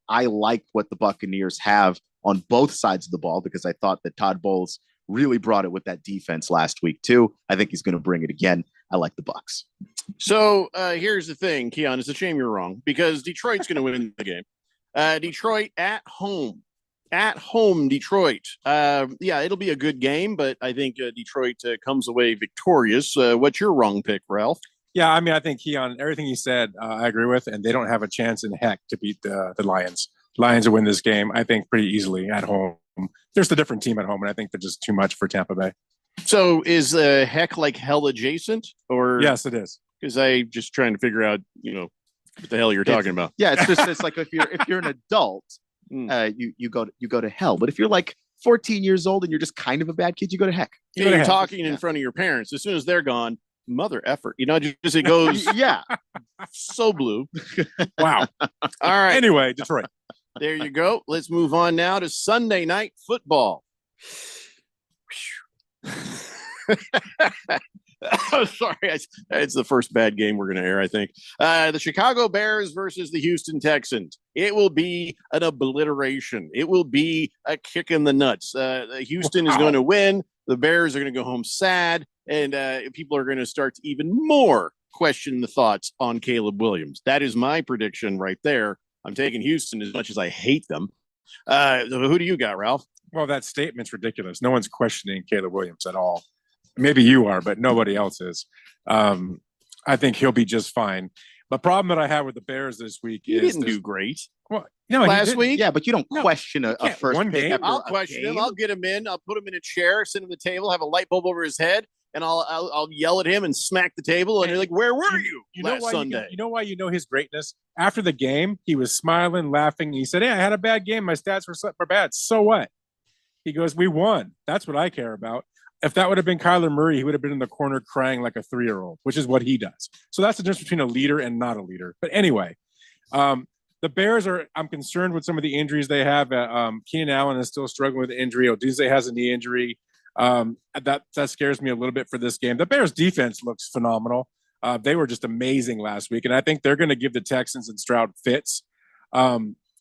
Speaker 5: I like what the Buccaneers have on both sides of the ball because I thought that Todd Bowles really brought it with that defense last week too. I think he's going to bring it again. I like the Bucs.
Speaker 1: So here's the thing, Keon. It's a shame you're wrong because Detroit's going to win the game. Detroit at home, Detroit. It'll be a good game, but I think Detroit comes away victorious. What's your wrong pick, Ralph?
Speaker 6: Yeah, I mean, I think Keon, everything he said, I agree with, and they don't have a chance in heck to beat the Lions. Lions will win this game, I think, pretty easily at home. There's a different team at home, and I think they're just too much for Tampa Bay.
Speaker 1: So is heck like hell adjacent, or
Speaker 6: yes, it is?
Speaker 1: Because I just trying to figure out, what the hell you're talking about.
Speaker 5: Yeah, it's like if you're an adult, you go to hell. But if you're like 14 years old and you're just kind of a bad kid, you go to heck.
Speaker 1: You're talking in front of your parents. As soon as they're gone, mother effort. Just it goes.
Speaker 5: Yeah,
Speaker 1: so blue.
Speaker 6: Wow.
Speaker 1: All right.
Speaker 6: Anyway, Detroit.
Speaker 1: There you go. Let's move on now to Sunday Night Football. Sorry, it's the first bad game we're going to air, I think. The Chicago Bears versus the Houston Texans. It will be an obliteration. It will be a kick in the nuts. Houston is going to win. The Bears are going to go home sad, and people are going to start to even more question the thoughts on Caleb Williams. That is my prediction right there. I'm taking Houston as much as I hate them. Who do you got, Ralph?
Speaker 6: Well, that statement's ridiculous. No one's questioning Caleb Williams at all. Maybe you are, but nobody else is. I think he'll be just fine. The problem that I have with the Bears this week
Speaker 1: He
Speaker 6: is
Speaker 1: didn't do great.
Speaker 6: well, no,
Speaker 1: Last week?
Speaker 5: Yeah, but you don't question a
Speaker 6: can't.
Speaker 5: first
Speaker 6: One
Speaker 5: pick
Speaker 6: game?
Speaker 5: after
Speaker 1: I'll
Speaker 5: a
Speaker 1: question him.
Speaker 5: game.
Speaker 1: I'll get him in. I'll put him in a chair, sit him at the table, have a light bulb over his head, and I'll yell at him and smack the table. And you're like, "Where were you,
Speaker 6: You know
Speaker 1: last
Speaker 6: why
Speaker 1: Sunday?"
Speaker 6: you know why you know his greatness? After the game, he was smiling, laughing. And he said, "Hey, I had a bad game. My stats were bad. So what?" He goes, "We won. That's what I care about." If that would have been Kyler Murray, he would have been in the corner crying like a 3-year-old, which is what he does. So that's the difference between a leader and not a leader. But anyway, the Bears I'm concerned with some of the injuries they have. Keenan Allen is still struggling with injury. Odunze has a knee injury. That scares me a little bit for this game. The Bears defense looks phenomenal. They were just amazing last week, and I think they're going to give the Texans and Stroud fits.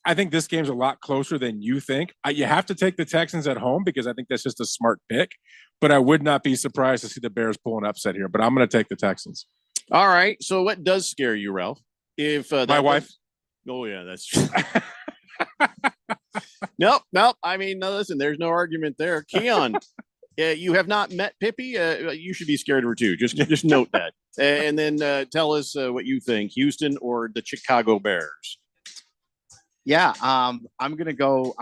Speaker 6: I think this game's a lot closer than you think. You have to take the Texans at home because I think that's just a smart pick, but I would not be surprised to see the Bears pull an upset here, but I'm going to take the Texans.
Speaker 1: All right. So what does scare you, Ralph? If
Speaker 6: My wife.
Speaker 1: Oh yeah, that's true. Nope. I mean, no, listen, there's no argument there. Keon, you have not met Pippi. You should be scared of her too. Just note that, and then tell us what you think: Houston or the Chicago Bears.
Speaker 5: Yeah, I'm gonna go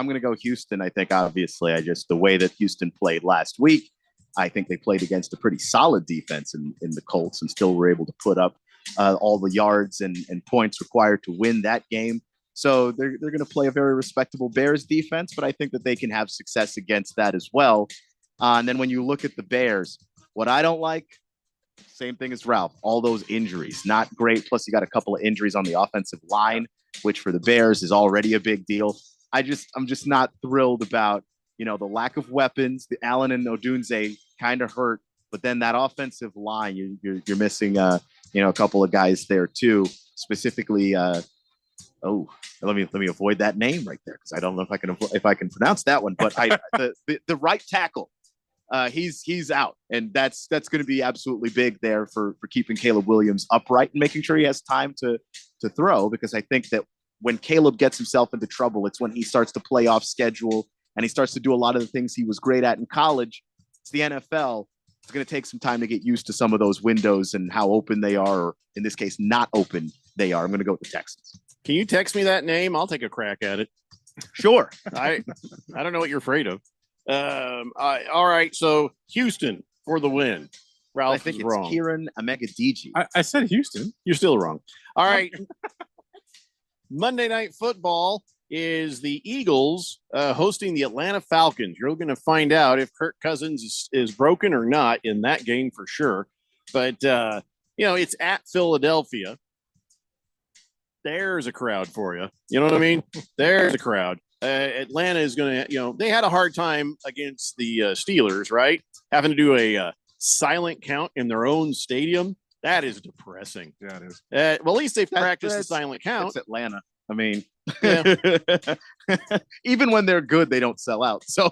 Speaker 5: Houston. I think obviously, the way that Houston played last week, I think they played against a pretty solid defense in the Colts and still were able to put up all the yards and points required to win that game. So they're going to play a very respectable Bears defense, but I think that they can have success against that as well. And then when you look at the Bears, what I don't like, same thing as Ralph, all those injuries, not great. Plus you got a couple of injuries on the offensive line, which for the Bears is already a big deal. I'm just not thrilled about, the lack of weapons. The Allen and Odunze kind of hurt, but then that offensive line, you're missing, a couple of guys there too, specifically, let me avoid that name right there because I don't know if I can pronounce that one. But the right tackle, he's out, and that's going to be absolutely big there for keeping Caleb Williams upright and making sure he has time to throw. Because I think that when Caleb gets himself into trouble, it's when he starts to play off schedule and he starts to do a lot of the things he was great at in college. It's the NFL. It's going to take some time to get used to some of those windows and how open they are, or in this case, not open they are. I'm going to go with the Texans.
Speaker 1: Can you text me that name? I'll take a crack at it.
Speaker 5: Sure.
Speaker 1: I don't know what you're afraid of. All right. So Houston for the win. Ralph
Speaker 5: I think
Speaker 1: is
Speaker 5: it's
Speaker 1: wrong.
Speaker 5: Kieran Amegadiji.
Speaker 6: I said Houston.
Speaker 1: You're still wrong. All right. Monday Night Football is the Eagles hosting the Atlanta Falcons. You're going to find out if Kirk Cousins is broken or not in that game for sure. But, it's at Philadelphia. There's a crowd for you. You know what I mean? There's a crowd. Atlanta is going to, they had a hard time against the Steelers, right? Having to do a silent count in their own stadium. That is depressing.
Speaker 6: Yeah, it is.
Speaker 1: Well, at least they've practiced the silent count.
Speaker 5: It's Atlanta. I mean,
Speaker 1: Yeah.
Speaker 5: even when they're good, they don't sell out. So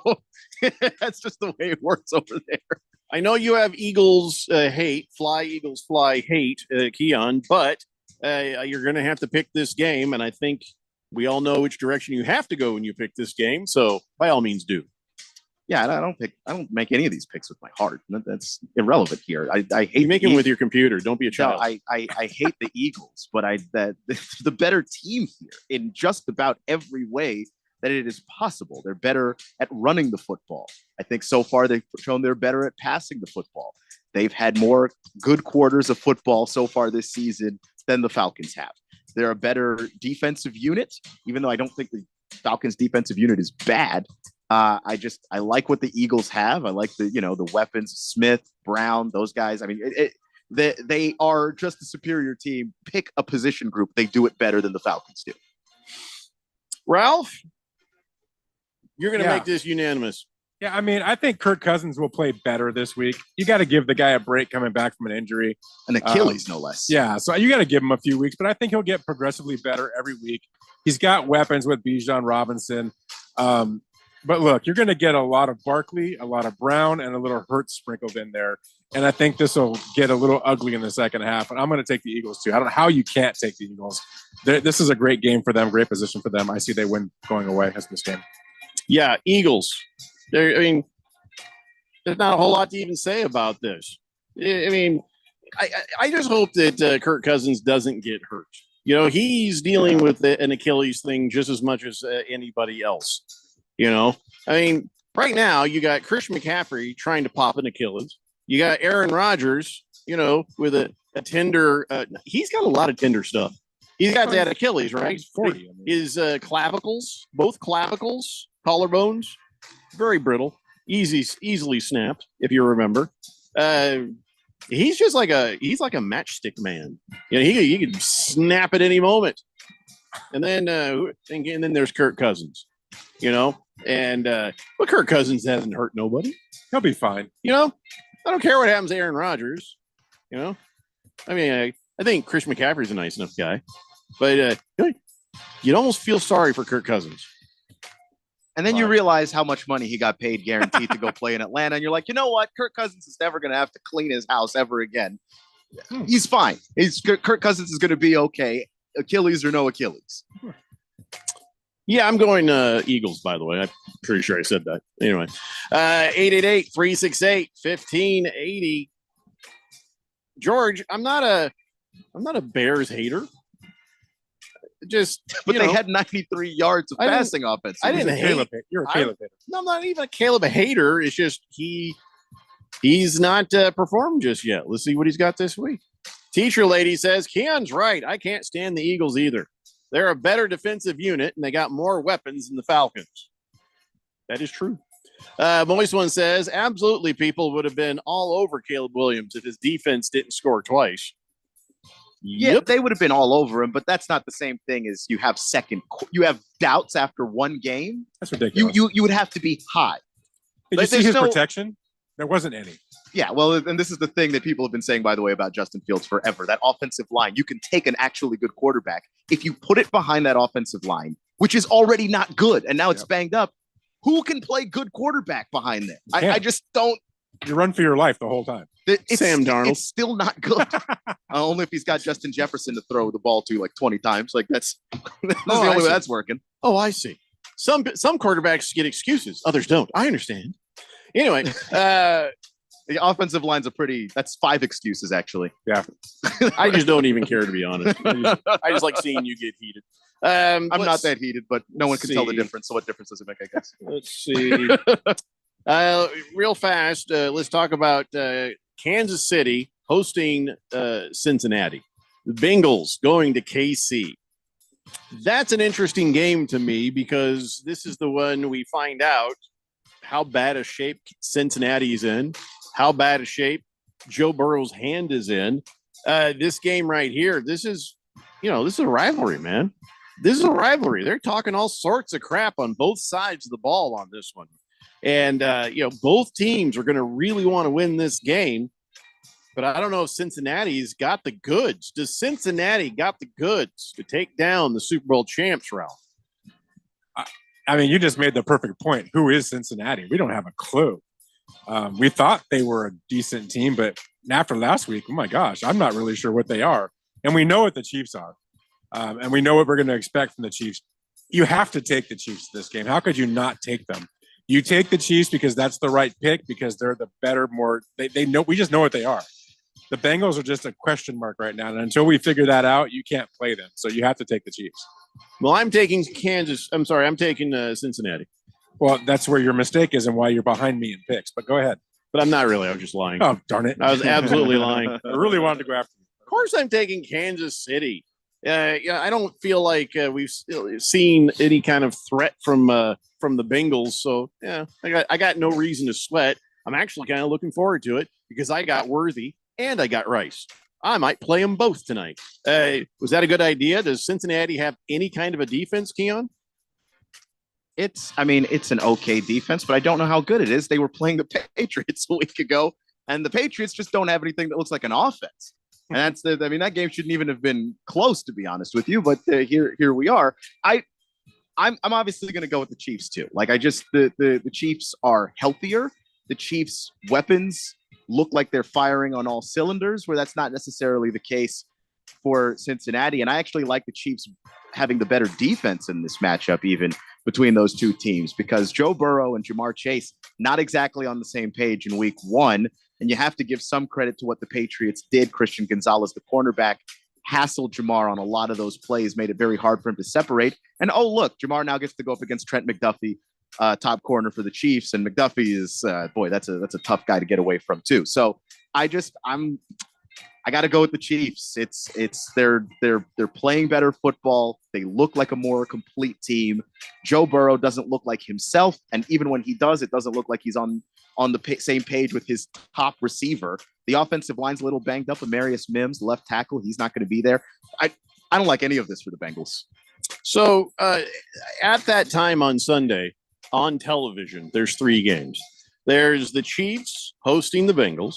Speaker 5: that's just the way it works over there.
Speaker 1: I know you have Eagles hate, Eagles fly hate, Keon, but you're going to have to pick this game. And I think we all know which direction you have to go when you pick this game. So by all means do.
Speaker 5: Yeah, I don't make any of these picks with my heart. That's irrelevant here. I hate
Speaker 1: You make them with your computer. Don't be a
Speaker 5: No,
Speaker 1: child.
Speaker 5: I hate the Eagles, but the better team here in just about every way that it is possible. They're better at running the football. I think so far they've shown they're better at passing the football. They've had more good quarters of football so far this season than the Falcons have. They're a better defensive unit, even though I don't think the Falcons defensive unit is bad. I like what the Eagles have. I like the weapons, Smith, Brown, those guys. I mean, they are just a superior team. Pick a position group. They do it better than the Falcons do.
Speaker 1: Ralph, you're going to
Speaker 6: Yeah.
Speaker 1: make this unanimous.
Speaker 6: Yeah, I mean, I think Kirk Cousins will play better this week. You got to give the guy a break coming back from an injury.
Speaker 5: An Achilles, no less.
Speaker 6: Yeah, so you got to give him a few weeks, but I think he'll get progressively better every week. He's got weapons with Bijan Robinson. But look, you're going to get a lot of Barkley, a lot of Brown, and a little Hurts sprinkled in there. And I think this will get a little ugly in the second half. And I'm going to take the Eagles too. I don't know how you can't take the Eagles. This is a great game for them, great position for them. I see they win going away as this game.
Speaker 1: Yeah, Eagles. They're there's not a whole lot to even say about this. I mean, I just hope that Kirk Cousins doesn't get hurt. You know, he's dealing with an Achilles thing just as much as anybody else. You know, I mean, right now you got Christian McCaffrey trying to pop an Achilles. You got Aaron Rodgers, you know, with a tender. He's got a lot of tender stuff. He's got that Achilles, right?
Speaker 6: He's 40. I mean.
Speaker 1: His clavicles, both clavicles, collarbones, very brittle, easily snapped. If you remember, he's just like a matchstick man. You know, he could snap at any moment. And then there's Kirk Cousins. You know, and but Kirk Cousins hasn't hurt nobody.
Speaker 6: He'll be fine.
Speaker 1: You know, I don't care what happens to Aaron Rodgers. You know, I mean, I think Chris McCaffrey's a nice enough guy, but you'd almost feel sorry for Kirk Cousins.
Speaker 5: And then you realize how much money he got paid guaranteed to go play in Atlanta. And you're like, you know what? Kirk Cousins is never going to have to clean his house ever again. He's fine. Kirk Cousins is going to be okay. Achilles or no Achilles.
Speaker 1: Yeah, I'm going Eagles, by the way. I'm pretty sure I said that. Anyway, 888-368-1580. George, I'm not a Bears hater. Just
Speaker 5: but they had 93 yards of passing offense.
Speaker 1: I didn't hate.
Speaker 6: You're a Caleb hater.
Speaker 1: No, I'm not even a Caleb hater. It's just he's not performed just yet. Let's see what he's got this week. Teacher lady says Keon's right. I can't stand the Eagles either. They're a better defensive unit, and they got more weapons than the Falcons. That is true. Moist One says, absolutely, people would have been all over Caleb Williams if his defense didn't score twice.
Speaker 5: Yeah, they would have been all over him, but that's not the same thing as you have doubts after one game.
Speaker 6: That's ridiculous.
Speaker 5: You would have to be high.
Speaker 6: Did you see his protection? There wasn't any.
Speaker 5: Yeah, well, and this is the thing that people have been saying, by the way, about Justin Fields forever. That offensive line, you can take an actually good quarterback. If you put it behind that offensive line, which is already not good, and now it's banged up, who can play good quarterback behind there? I just don't.
Speaker 6: You run for your life the whole time.
Speaker 1: Sam Darnold.
Speaker 5: It's still not good. Only if he's got Justin Jefferson to throw the ball to like 20 times. Like that's the only way that's working.
Speaker 1: Oh, I see. Some quarterbacks get excuses. Others don't. I understand. Anyway,
Speaker 5: the offensive line's that's 5 excuses, actually.
Speaker 6: Yeah.
Speaker 1: I just don't even care, to be honest. I just like seeing you get heated.
Speaker 5: I'm not that heated, but no one can tell the difference. So what difference does it make, I guess?
Speaker 1: Let's see. Real fast, let's talk about Kansas City hosting Cincinnati. The Bengals going to KC. That's an interesting game to me because this is the one we find out how bad a shape Cincinnati's in, how bad a shape Joe Burrow's hand is in. This game right here, this is a rivalry, man. This is a rivalry. They're talking all sorts of crap on both sides of the ball on this one. And, both teams are going to really want to win this game. But I don't know if Cincinnati's got the goods. Does Cincinnati got the goods to take down the Super Bowl champs, Ralph?
Speaker 6: I mean, you just made the perfect point. Who is Cincinnati? We don't have a clue. We thought they were a decent team, but after last week, oh my gosh, I'm not really sure what they are. And we know what the Chiefs are. And we know what we're going to expect from the Chiefs. You have to take the Chiefs this game. How could you not take them? You take the Chiefs because that's the right pick, because they're the better, they know, we just know what they are. The Bengals are just a question mark right now. And until we figure that out, you can't play them. So you have to take the Chiefs.
Speaker 1: Well, I'm taking I'm taking Cincinnati.
Speaker 6: Well, that's where your mistake is and why you're behind me in picks. But go ahead.
Speaker 1: But I'm not really. I was just lying.
Speaker 6: Oh, darn it.
Speaker 1: I was absolutely lying.
Speaker 6: I really wanted to go after you.
Speaker 1: Of course, I'm taking Kansas City. I don't feel like we've seen any kind of threat from the Bengals. So, yeah, I got no reason to sweat. I'm actually kind of looking forward to it because I got Worthy and I got Rice. I might play them both tonight. Was that a good idea? Does Cincinnati have any kind of a defense, Keon?
Speaker 5: It's an okay defense, but I don't know how good it is. They were playing the Patriots a week ago, and the Patriots just don't have anything that looks like an offense. And that game shouldn't even have been close, to be honest with you. But here we are. I'm obviously going to go with the Chiefs too. Like the Chiefs are healthier. The Chiefs' weapons look like they're firing on all cylinders, where that's not necessarily the case for Cincinnati. And I actually like the Chiefs having the better defense in this matchup even between those two teams, because Joe Burrow and Jamar Chase not exactly on the same page in week one. And you have to give some credit to what the Patriots did. Christian Gonzalez, the cornerback, hassled Jamar on a lot of those plays, made it very hard for him to separate. And oh, look, Jamar now gets to go up against Trent McDuffie, top corner for the Chiefs. And McDuffie is, boy, that's a tough guy to get away from too. So I got to go with the Chiefs. They're playing better football. They look like a more complete team. Joe Burrow doesn't look like himself. And even when he does, it doesn't look like he's on the same page with his top receiver. The offensive line's a little banged up. Amarius Mims, left tackle, he's not going to be there. I don't like any of this for the Bengals.
Speaker 1: So at that time on Sunday on television, there's 3 games. There's the Chiefs hosting the Bengals,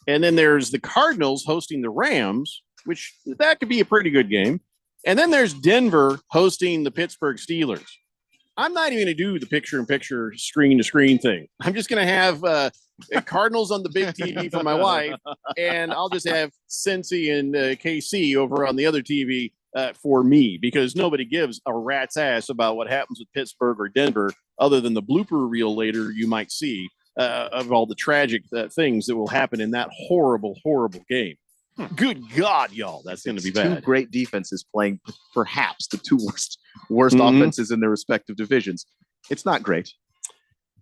Speaker 1: and then there's the Cardinals hosting the Rams, which that could be a pretty good game. And then there's Denver hosting the Pittsburgh Steelers. I'm not even going to do the picture-in-picture, screen-to-screen thing. I'm just going to have Cardinals on the big TV for my wife, and I'll just have Cincy and KC over on the other TV for me, because nobody gives a rat's ass about what happens with Pittsburgh or Denver other than the blooper reel later you might see of all the tragic things that will happen in that horrible, horrible game. Good God, y'all, that's going to be bad.
Speaker 5: Two great defenses playing perhaps the two worst offenses in their respective divisions. It's not great.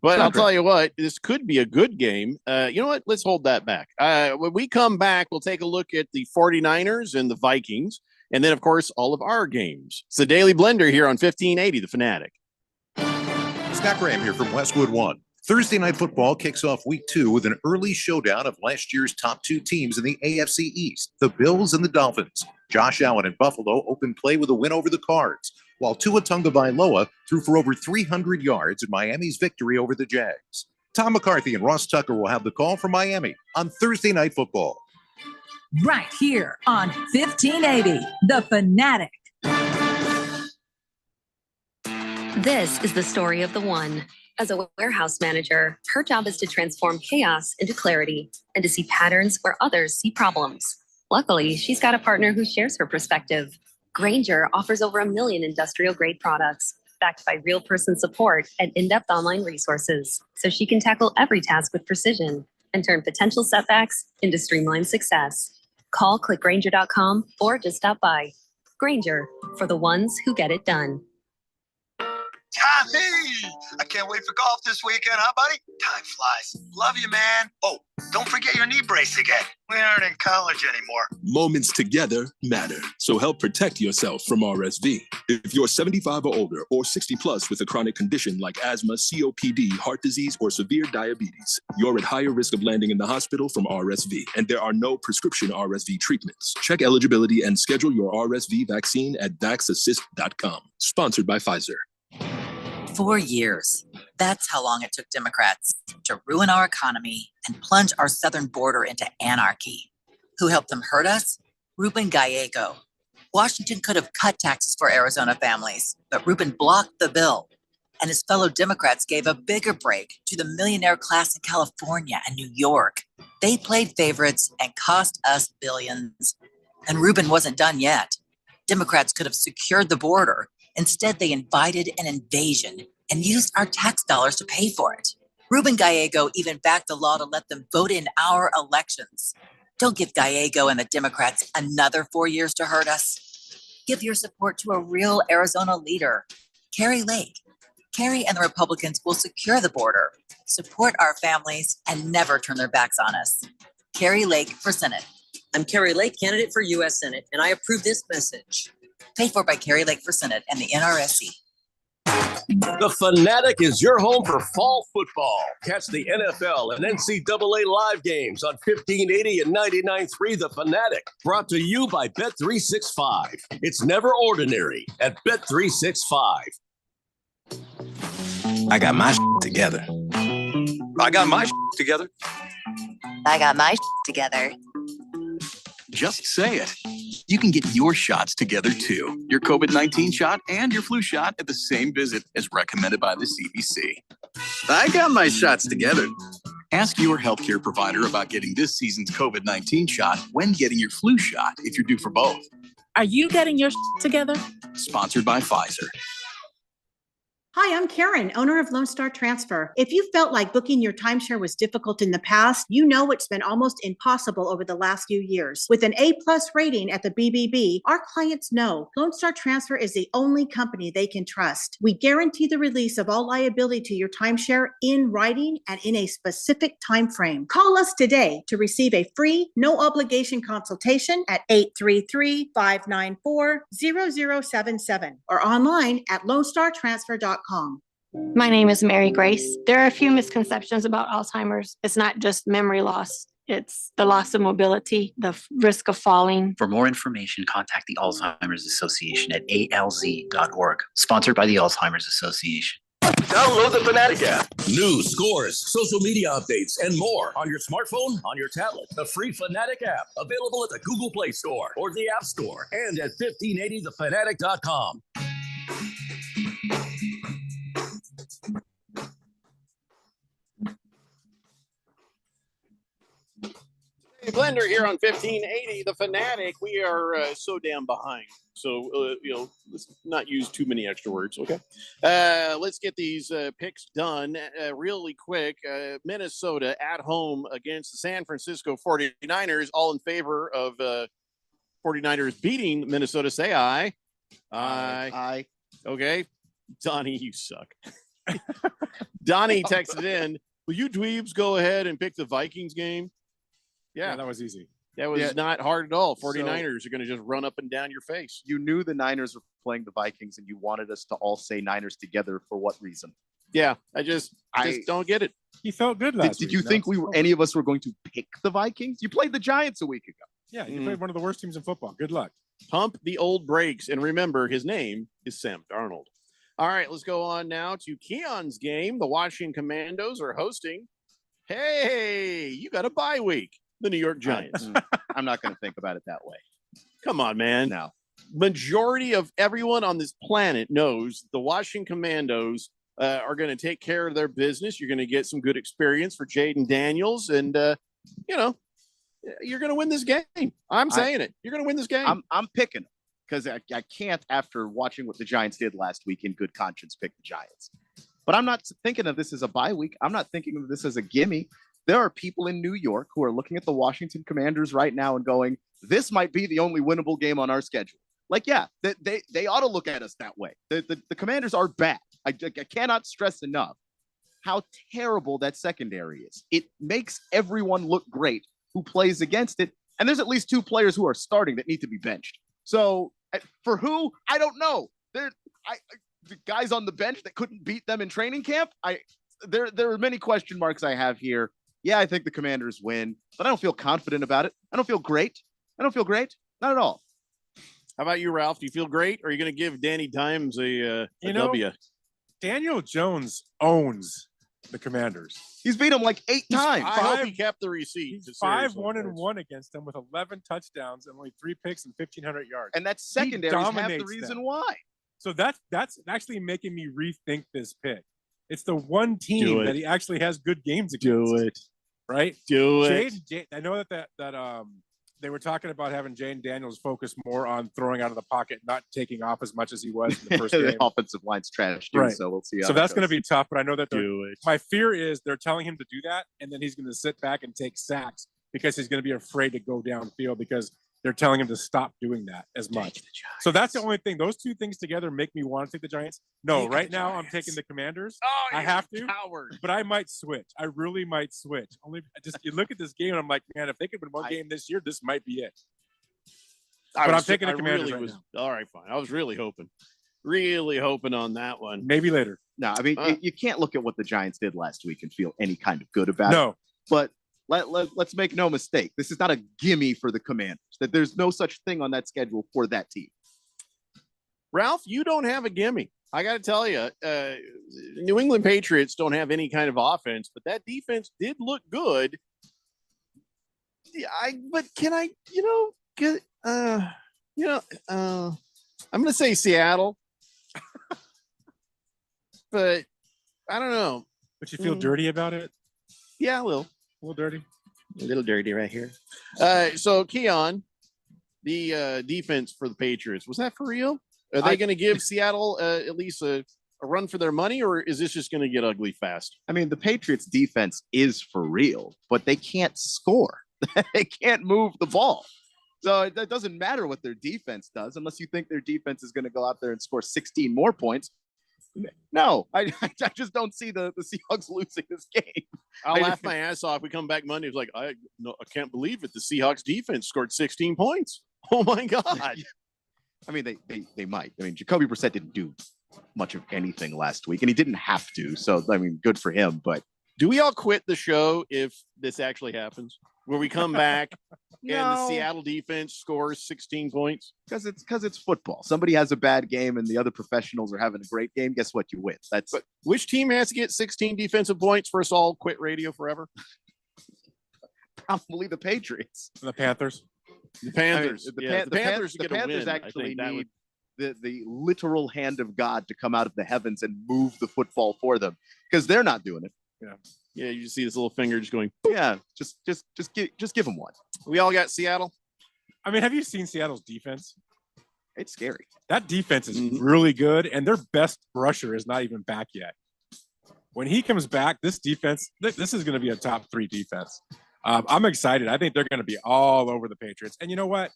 Speaker 1: But I'll tell you what, this could be a good game. You know what? Let's hold that back. When we come back, we'll take a look at the 49ers and the Vikings. And then, of course, all of our games. It's the Daily Blender here on 1580, The Fanatic.
Speaker 12: Scott Graham here from Westwood One. Thursday Night Football kicks off week 2 with an early showdown of last year's top 2 teams in the AFC East, the Bills and the Dolphins. Josh Allen in Buffalo opened play with a win over the Cards, while Tua Tagovailoa threw for over 300 yards in Miami's victory over the Jags. Tom McCarthy and Ross Tucker will have the call from Miami on Thursday Night Football.
Speaker 13: Right here on 1580, The Fanatic.
Speaker 14: This is the story of the one. As a warehouse manager, her job is to transform chaos into clarity and to see patterns where others see problems. Luckily, she's got a partner who shares her perspective. Grainger offers over 1 million industrial-grade products, backed by real person support and in-depth online resources, so she can tackle every task with precision and turn potential setbacks into streamlined success. Call clickgrainger.com or just stop by. Grainger, for the ones who get it done.
Speaker 15: Tommy, I can't wait for golf this weekend, huh, buddy? Time flies. Love you, man. Oh, don't forget your knee brace again. We aren't in college anymore.
Speaker 16: Moments together matter, so help protect yourself from RSV. If you're 75 or older or 60 plus with a chronic condition like asthma, COPD, heart disease, or severe diabetes, you're at higher risk of landing in the hospital from RSV, and there are no prescription RSV treatments. Check eligibility and schedule your RSV vaccine at vaxassist.com. Sponsored by Pfizer.
Speaker 17: 4 years. That's how long it took Democrats to ruin our economy and plunge our southern border into anarchy. Who helped them hurt us? Ruben Gallego. Washington could have cut taxes for Arizona families, but Ruben blocked the bill. And his fellow Democrats gave a bigger break to the millionaire class in California and New York. They played favorites and cost us billions. And Ruben wasn't done yet. Democrats could have secured the border. Instead, they invited an invasion and used our tax dollars to pay for it. Ruben Gallego even backed the law to let them vote in our elections. Don't give Gallego and the Democrats another 4 years to hurt us. Give your support to a real Arizona leader, Kari Lake. Kari and the Republicans will secure the border, support our families, and never turn their backs on us. Kari Lake for Senate.
Speaker 18: I'm Kari Lake, candidate for U.S. Senate, and I approve this message.
Speaker 17: Paid for by Kari Lake for Senate and the NRSC.
Speaker 3: The Fanatic is your home for fall football. Catch the NFL and NCAA live games on 1580 and 99.3 The Fanatic. Brought to you by Bet365. It's never ordinary at Bet365.
Speaker 19: I got my together.
Speaker 20: I got my together.
Speaker 21: I got my together.
Speaker 20: Just say it. You can get your shots together too. Your COVID-19 shot and your flu shot at the same visit as recommended by the CDC.
Speaker 19: I got my shots together.
Speaker 20: Ask your healthcare provider about getting this season's COVID-19 shot when getting your flu shot if you're due for both.
Speaker 22: Are you getting your together?
Speaker 20: Sponsored by Pfizer.
Speaker 2: Hi, I'm Karen, owner of Lone Star Transfer. If you felt like booking your timeshare was difficult in the past, you know it's been almost impossible over the last few years. With an A+ rating at the BBB, our clients know Lone Star Transfer is the only company they can trust. We guarantee the release of all liability to your timeshare in writing and in a specific time frame. Call us today to receive a free, no obligation consultation at 833-594-0077 or online at lonestartransfer.com.
Speaker 22: My name is Mary Grace. There are a few misconceptions about Alzheimer's. It's not just memory loss. It's the loss of mobility, the risk of falling.
Speaker 23: For more information, contact the Alzheimer's Association at alz.org, sponsored by the Alzheimer's Association.
Speaker 3: Download the Fanatic app. News, scores, social media updates, and more on your smartphone, on your tablet. The free Fanatic app, available at the Google Play Store or the App Store and at 1580thefanatic.com.
Speaker 1: Blender here on 1580 The Fanatic. We are so damn behind. So, let's not use too many extra words, okay? Let's get these picks done really quick. Minnesota at home against the San Francisco 49ers, all in favor of 49ers beating Minnesota. Say aye. Aye. Okay. Donnie, you suck. Donnie texted in, will you dweebs go ahead and pick the Vikings game?
Speaker 6: Yeah, that was easy.
Speaker 1: That was not hard at all. 49ers are going to just run up and down your face.
Speaker 5: You knew the Niners were playing the Vikings, and you wanted us to all say Niners together for what reason?
Speaker 1: Yeah, I just don't get it.
Speaker 6: He felt good last week.
Speaker 5: Did you think any of us were going to pick the Vikings? You played the Giants a week ago.
Speaker 6: Yeah, you played one of the worst teams in football. Good luck.
Speaker 1: Pump the old brakes. And remember, his name is Sam Darnold. All right, let's go on now to Keon's game. The Washington Commandos are hosting. Hey, you got a bye week. The New York Giants.
Speaker 5: I'm not going to think about it that way.
Speaker 1: Come on, man.
Speaker 5: No.
Speaker 1: Majority of everyone on this planet knows the Washington Commandos are going to take care of their business. You're going to get some good experience for Jaden Daniels, and you're going to win this game. I'm saying it. You're going to win this game.
Speaker 5: I'm picking them because I can't, after watching what the Giants did last week, in good conscience pick the Giants. But I'm not thinking of this as a bye week. I'm not thinking of this as a gimme. There are people in New York who are looking at the Washington Commanders right now and going, this might be the only winnable game on our schedule. Like, yeah, they ought to look at us that way. The Commanders are bad. I cannot stress enough how terrible that secondary is. It makes everyone look great who plays against it. And there's at least two players who are starting that need to be benched. So for who? I don't know. The guys on the bench that couldn't beat them in training camp. There are many question marks I have here. Yeah, I think the Commanders win, but I don't feel confident about it. I don't feel great. Not at all.
Speaker 1: How about you, Ralph? Do you feel great? Or are you going to give Danny Dimes a W?
Speaker 6: Daniel Jones owns the Commanders.
Speaker 5: He's beat them like 8 times.
Speaker 1: I hope he kept the receipt.
Speaker 6: He's 5-1-1 against them with 11 touchdowns and only 3 picks and 1,500 yards.
Speaker 5: And that secondary is half the reason why.
Speaker 6: So that's actually making me rethink this pick. It's the one team that he actually has good games against.
Speaker 1: Do it.
Speaker 6: Right?
Speaker 1: Do it.
Speaker 6: I know that they were talking about having Jaden Daniels focus more on throwing out of the pocket, not taking off as much as he was in the first game.
Speaker 5: The offensive line's trash too,
Speaker 6: right.
Speaker 5: So we'll see.
Speaker 6: So that's going to be tough, but I know that my fear is they're telling him to do that, and then he's going to sit back and take sacks because he's going to be afraid to go downfield because they're telling him to stop doing that as much. So that's the only thing. Those two things together make me want to take the Giants. No, right now I'm taking the Commanders.
Speaker 1: Oh,
Speaker 6: I have to,
Speaker 1: coward.
Speaker 6: But I might switch. I really might switch. You look at this game and I'm like, man, if they could win one game this year, this might be it. But I'm taking the Commanders right now.
Speaker 1: All right, fine. I was really hoping on that one.
Speaker 6: Maybe later.
Speaker 5: No, I mean, you can't look at what the Giants did last week and feel any kind of good about
Speaker 6: it.
Speaker 5: But let's make no mistake. This is not a gimme for the Commanders. That there's no such thing on that schedule for that team.
Speaker 1: Ralph, you don't have a gimme. I got to tell you, New England Patriots don't have any kind of offense, but that defense did look good. But can I, I'm going to say Seattle, but I don't know.
Speaker 6: But you feel dirty about it?
Speaker 1: Yeah, a little
Speaker 6: dirty.
Speaker 1: A little dirty right here. So Keon, the defense for the Patriots, was that for real? Are they going to give Seattle at least a a run for their money, or is this just going to get ugly fast?
Speaker 5: I mean, the Patriots defense is for real, but they can't score. They can't move the ball. So it doesn't matter what their defense does unless you think their defense is going to go out there and score 16 more points. No, I just don't see the Seahawks losing this game.
Speaker 1: I'll laugh my ass off. We come back Monday. It's like, I can't believe it. The Seahawks defense scored 16 points. Oh my God.
Speaker 5: I mean, they might. I mean, Jacoby Brissett didn't do much of anything last week, and he didn't have to. So, I mean, good for him. But
Speaker 1: do we all quit the show if this actually happens? Where we come back and the Seattle defense scores 16 points?
Speaker 5: Because it's football. Somebody has a bad game and the other professionals are having a great game. Guess what? You win. But
Speaker 1: which team has to get 16 defensive points for us all quit radio forever?
Speaker 5: Probably the Patriots.
Speaker 6: The Panthers.
Speaker 1: The Panthers.
Speaker 5: I mean,
Speaker 1: the Panthers
Speaker 5: the Panthers actually need the literal hand of God to come out of the heavens and move the football for them, because they're not doing it.
Speaker 1: Yeah, you just see this little finger just going.
Speaker 5: Yeah, just give them one.
Speaker 1: We all got Seattle.
Speaker 6: I mean, have you seen Seattle's defense?
Speaker 5: It's scary.
Speaker 6: That defense is really good, and their best rusher is not even back yet. When he comes back, this defense, this is going to be a top 3 defense. I'm excited. I think they're going to be all over the Patriots. And you know what?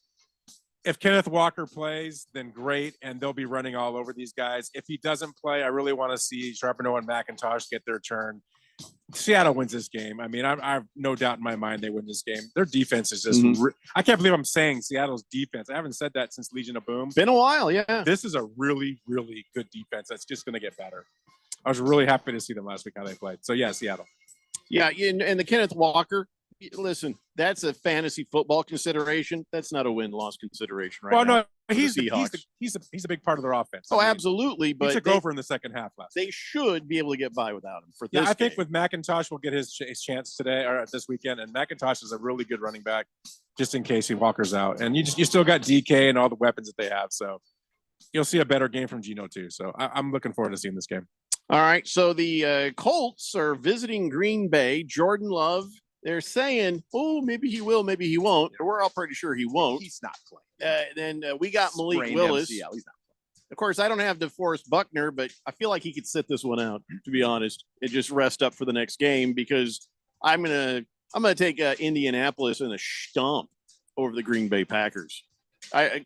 Speaker 6: If Kenneth Walker plays, then great, and they'll be running all over these guys. If he doesn't play, I really want to see Charbonneau and McIntosh get their turn. Seattle wins this game. I mean, I have no doubt in my mind they win this game. Their defense is just I can't believe I'm saying Seattle's defense. I haven't said that since Legion of Boom.
Speaker 1: Been a while, yeah.
Speaker 6: This is a really, really good defense that's just going to get better. I was really happy to see them last week how they played. So, yeah, Seattle.
Speaker 1: Yeah, and the Kenneth Walker, listen, that's a fantasy football consideration. That's not a win-loss consideration right now.
Speaker 6: No, he's a big part of their offense.
Speaker 1: Oh, absolutely. But
Speaker 6: he took over in the second half last
Speaker 1: week. They should be able to get by without him for this
Speaker 6: I think
Speaker 1: game.
Speaker 6: with McIntosh, we'll get his chance today or this weekend. And McIntosh is a really good running back, just in case Walker's out. And you still got DK and all the weapons that they have. So you'll see a better game from Geno too. So I'm looking forward to seeing this game.
Speaker 1: All right. So the Colts are visiting Green Bay. Jordan Love. They're saying, oh, maybe he will, maybe he won't. We're all pretty sure he won't.
Speaker 5: He's not playing.
Speaker 1: Then we got Malik Willis.
Speaker 5: MCL. He's not playing.
Speaker 1: Of course, I don't have DeForest Buckner, but I feel like he could sit this one out, to be honest, and just rest up for the next game, because I'm gonna take Indianapolis in a stomp over the Green Bay Packers.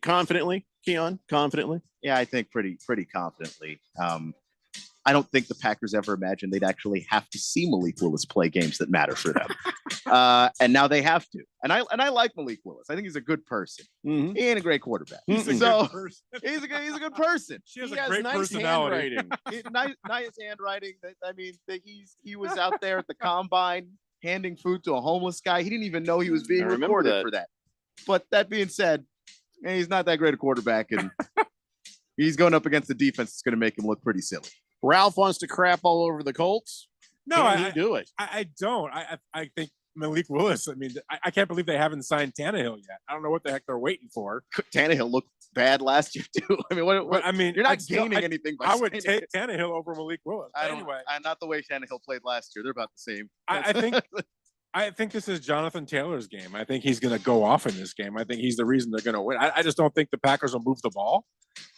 Speaker 1: Confidently, Keon, confidently.
Speaker 5: Yeah, I think pretty confidently. I don't think the Packers ever imagined they'd actually have to see Malik Willis play games that matter for them. And now they have to. And I like Malik Willis. I think he's a good person.
Speaker 1: Mm-hmm.
Speaker 5: He ain't a great quarterback.
Speaker 6: He's a good person.
Speaker 5: He's a good person.
Speaker 6: He has a great personality.
Speaker 5: nice handwriting. I mean, he was out there at the combine handing food to a homeless guy. He didn't even know he was being recorded for that. But that being said, he's not that great a quarterback, and he's going up against the defense that's going to make him look pretty silly.
Speaker 1: Ralph wants to crap all over the Colts.
Speaker 6: No,
Speaker 1: I do it.
Speaker 6: I don't. I think Malik Willis. I mean, I can't believe they haven't signed Tannehill yet. I don't know what the heck they're waiting for.
Speaker 5: Tannehill looked bad last year too. I mean, what
Speaker 6: I mean,
Speaker 5: you're not gaining anything.
Speaker 6: I would take Tannehill over Malik Willis.
Speaker 5: Anyway, not the way Tannehill played last year. They're about the same.
Speaker 6: I think this is Jonathan Taylor's game. I think he's going to go off in this game. I think he's the reason they're going to win. I just don't think the Packers will move the ball,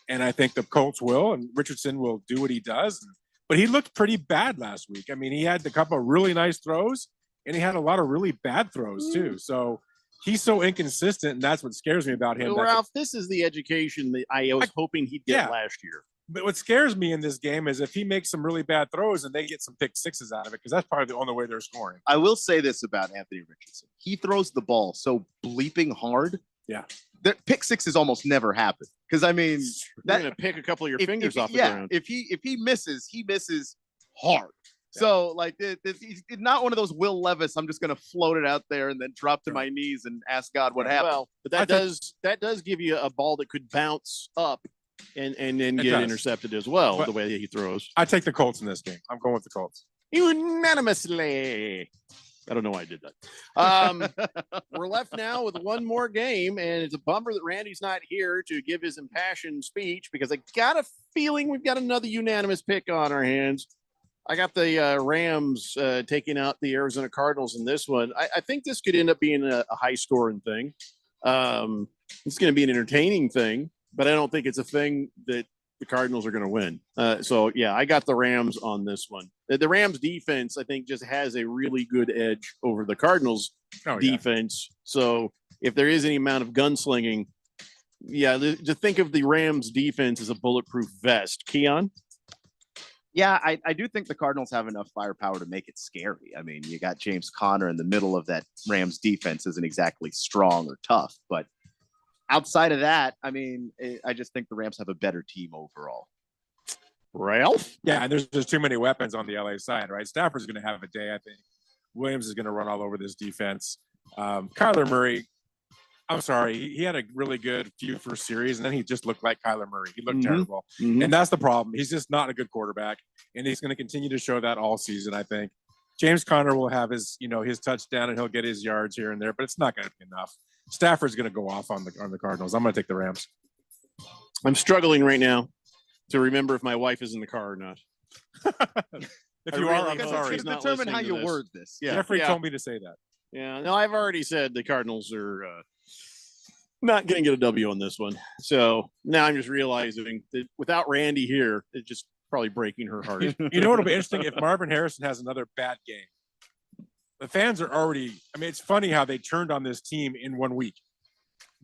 Speaker 6: and I think the Colts will, and Richardson will do what he does. But he looked pretty bad last week. I mean, he had a couple of really nice throws, and he had a lot of really bad throws too. So he's so inconsistent, and that's what scares me about him.
Speaker 1: Well, Ralph, this is the education that I was hoping he'd get last year.
Speaker 6: But what scares me in this game is if he makes some really bad throws and they get some pick sixes out of it, because that's probably the only way they're scoring.
Speaker 5: I will say this about Anthony Richardson. He throws the ball so bleeping hard.
Speaker 6: Yeah.
Speaker 5: The pick sixes almost never happen. Because, I mean,
Speaker 1: that's going to pick a couple of your fingers off the ground.
Speaker 5: If he misses, he misses hard. Yeah. So, like, he's not one of those Will Levis, I'm just going to float it out there and then drop to my knees and ask God what happened.
Speaker 1: Well, but that does give you a ball that could bounce up and then get intercepted as well, the way that he throws.
Speaker 6: I take the Colts in this game. I'm going with the Colts.
Speaker 1: Unanimously. I don't know why I did that. We're left now with one more game, and it's a bummer that Randy's not here to give his impassioned speech, because I got a feeling we've got another unanimous pick on our hands. I got the Rams taking out the Arizona Cardinals in this one. I think this could end up being a high-scoring thing. It's going to be an entertaining thing, but I don't think it's a thing that the Cardinals are going to win. So yeah, I got the Rams on this one. The Rams defense, I think, just has a really good edge over the Cardinals defense. So if there is any amount of gunslinging, to think of the Rams defense as a bulletproof vest. Keon?
Speaker 5: Yeah, I do think the Cardinals have enough firepower to make it scary. I mean, you got James Conner in the middle of that Rams defense isn't exactly strong or tough, but outside of that, I mean, I just think the Rams have a better team overall.
Speaker 1: Ralph?
Speaker 6: Yeah, and there's just too many weapons on the LA side, right? Stafford's going to have a day, I think. Williams is going to run all over this defense. Kyler Murray, I'm sorry, he had a really good few first series, and then he just looked like Kyler Murray. He looked terrible. And that's the problem. He's just not a good quarterback, and he's going to continue to show that all season, I think. James Conner will have his touchdown, and he'll get his yards here and there, but it's not going to be enough. Stafford's going to go off on the Cardinals. I'm going to take the Rams.
Speaker 1: I'm struggling right now to remember if my wife is in the car or not.
Speaker 6: If you are, I'm sorry.
Speaker 5: Determine how you word this. Yeah.
Speaker 6: Jeffrey told me to say that.
Speaker 1: Yeah, no, I've already said the Cardinals are not going to get a W on this one. So now I'm just realizing that without Randy here, it's just probably breaking her heart.
Speaker 6: You know what'll be interesting? If Marvin Harrison has another bad game, the fans are already, I mean, it's funny how they turned on this team in 1 week.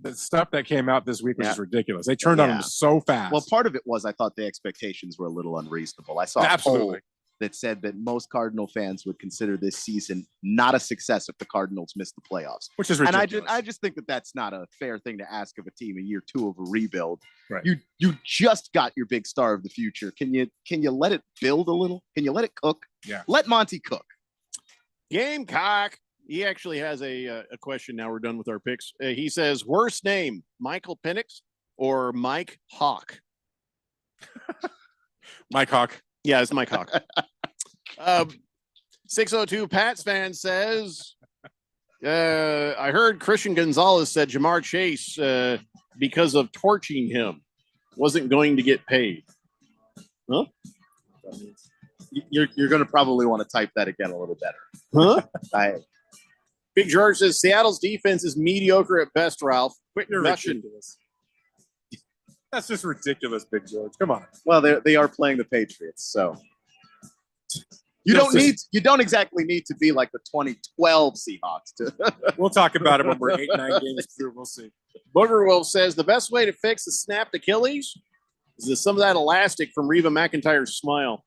Speaker 6: The stuff that came out this week was just ridiculous. They turned on them so fast.
Speaker 5: Well, part of it was I thought the expectations were a little unreasonable. I saw a poll that said that most Cardinal fans would consider this season not a success if the Cardinals missed the playoffs.
Speaker 6: Which is ridiculous.
Speaker 5: And I just think that that's not a fair thing to ask of a team in year 2 of a rebuild.
Speaker 6: Right.
Speaker 5: You just got your big star of the future. Can you let it build a little? Can you let it cook?
Speaker 6: Yeah.
Speaker 5: Let Monty cook.
Speaker 1: Gamecock. He actually has a question. Now we're done with our picks. He says, worst name, Michael Penix or Mike Hawk?
Speaker 6: Mike Hawk.
Speaker 1: Yeah, it's Mike Hawk. 602 Pats fan says, I heard Christian Gonzalez said Jamar Chase, because of torching him, wasn't going to get paid. Huh?
Speaker 5: You're going to probably want to type that again a little better.
Speaker 1: Huh? Big George says Seattle's defense is mediocre at best, Ralph. Quit rushing.
Speaker 6: That's just ridiculous, Big George. Come on.
Speaker 5: Well, they are playing the Patriots, so you don't exactly need to be like the 2012 Seahawks to.
Speaker 6: We'll talk about it when we're 8-9 games through. We'll see.
Speaker 1: Booger Wolf says the best way to fix the snapped Achilles is some of that elastic from Reba McEntire's smile.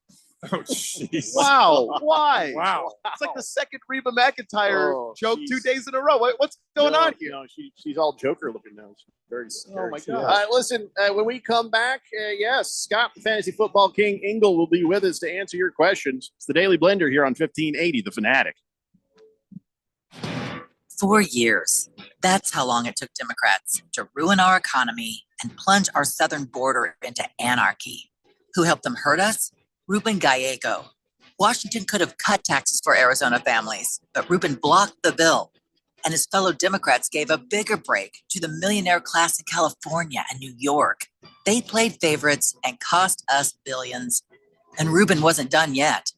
Speaker 6: Oh, jeez.
Speaker 5: Wow. Why?
Speaker 6: Wow.
Speaker 5: It's like the second Reba McEntire joke 2 days in a row. What's going on here?
Speaker 1: No, she's all Joker looking now. She's very
Speaker 5: Oh, my
Speaker 1: scary.
Speaker 5: God.
Speaker 1: Listen, when we come back, yes, Scott, the Fantasy Football King Engel, will be with us to answer your questions. It's the Daily Blender here on 1580, The Fanatic.
Speaker 17: 4 years. That's how long it took Democrats to ruin our economy and plunge our southern border into anarchy. Who helped them hurt us? Ruben Gallego. Washington could have cut taxes for Arizona families, but Ruben blocked the bill. And his fellow Democrats gave a bigger break to the millionaire class in California and New York. They played favorites and cost us billions. And Ruben wasn't done yet.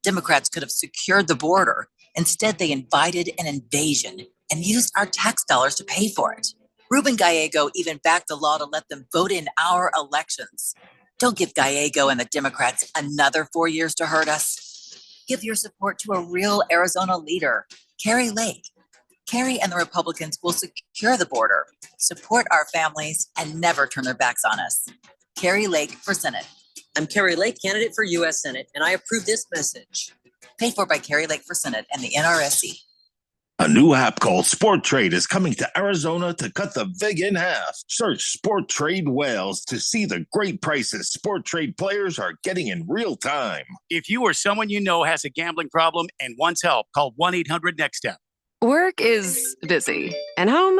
Speaker 17: Democrats could have secured the border. Instead, they invited an invasion and used our tax dollars to pay for it. Ruben Gallego even backed the law to let them vote in our elections. Don't give Gallego and the Democrats another 4 years to hurt us. Give your support to a real Arizona leader, Kari Lake. Kari and the Republicans will secure the border, support our families, and never turn their backs on us. Kari Lake for Senate.
Speaker 18: I'm Kari Lake, candidate for U.S. Senate, and I approve this message.
Speaker 17: Paid for by Kari Lake for Senate and the NRSC.
Speaker 4: A new app called Sport Trade is coming to Arizona to cut the vig in half. Search Sport Trade Wales to see the great prices Sport Trade players are getting in real time.
Speaker 7: If you or someone you know has a gambling problem and wants help, call 1-800-NEXT-STEP.
Speaker 8: Work is busy, and home,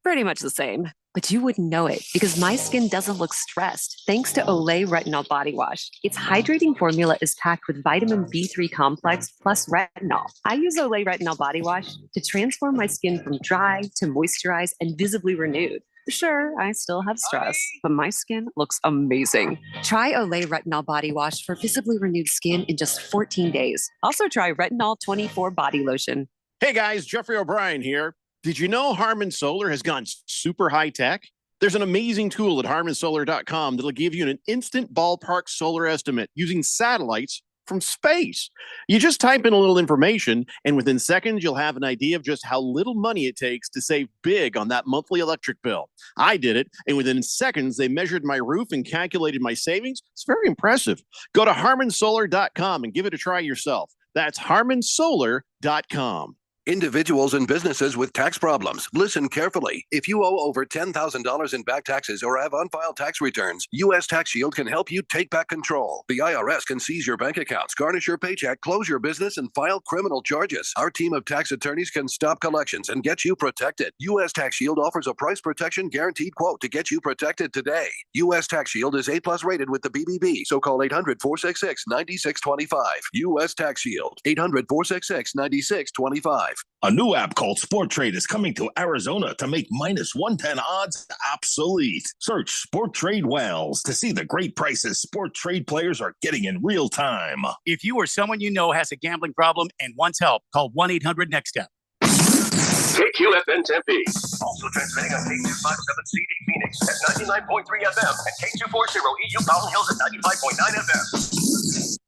Speaker 8: pretty much the same. But you wouldn't know it because my skin doesn't look stressed thanks to Olay Retinol Body Wash. Its hydrating formula is packed with vitamin B3 complex plus retinol. I use Olay Retinol Body Wash to transform my skin from dry to moisturized and visibly renewed. Sure, I still have stress, but my skin looks amazing. Try Olay Retinol Body Wash for visibly renewed skin in just 14 days. Also try Retinol 24 Body Lotion.
Speaker 1: Hey guys, Jeffrey O'Brien here. Did you know Harman Solar has gone super high tech? There's an amazing tool at harmonsolar.com that'll give you an instant ballpark solar estimate using satellites from space. You just type in a little information, and within seconds, you'll have an idea of just how little money it takes to save big on that monthly electric bill. I did it, and within seconds, they measured my roof and calculated my savings. It's very impressive. Go to harmonsolar.com and give it a try yourself. That's harmonsolar.com.
Speaker 3: Individuals and businesses with tax problems, listen carefully. If you owe over $10,000 in back taxes or have unfiled tax returns, U.S. Tax Shield can help you take back control. The IRS can seize your bank accounts, garnish your paycheck, close your business, and file criminal charges. Our team of tax attorneys can stop collections and get you protected. U.S. Tax Shield offers a price protection guaranteed quote to get you protected today. U.S. Tax Shield is A+ rated with the BBB, so call 800-466-9625. U.S. Tax Shield, 800-466-9625.
Speaker 4: A new app called Sport Trade is coming to Arizona to make minus 110 odds obsolete. Search Sport Trade Wales to see the great prices Sport Trade players are getting in real time.
Speaker 7: If you or someone you know has a gambling problem and wants help, call 1-800-NEXT-STEP.
Speaker 3: KQFN Tempe.
Speaker 9: Also transmitting on K257CD Phoenix at 99.3 FM and K240 EU Mountain Hills at 95.9 FM.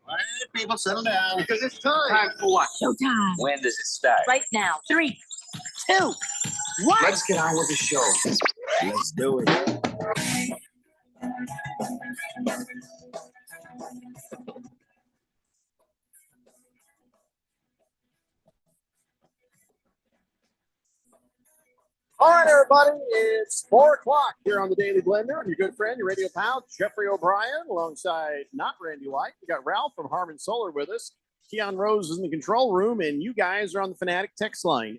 Speaker 10: All right, people, settle down.
Speaker 9: Because it's time.
Speaker 10: Time for what?
Speaker 22: Showtime.
Speaker 10: When does it start?
Speaker 22: Right now. 3, 2, 1.
Speaker 10: Let's get on with the show. Let's do it.
Speaker 1: All right, everybody, it's 4 o'clock here on the Daily Blender. I'm your good friend, your radio pal, Jeffrey O'Brien, alongside not Randy White. We got Ralph from Harmon Solar with us. Keon Rose is in the control room, and you guys are on the Fanatic text line,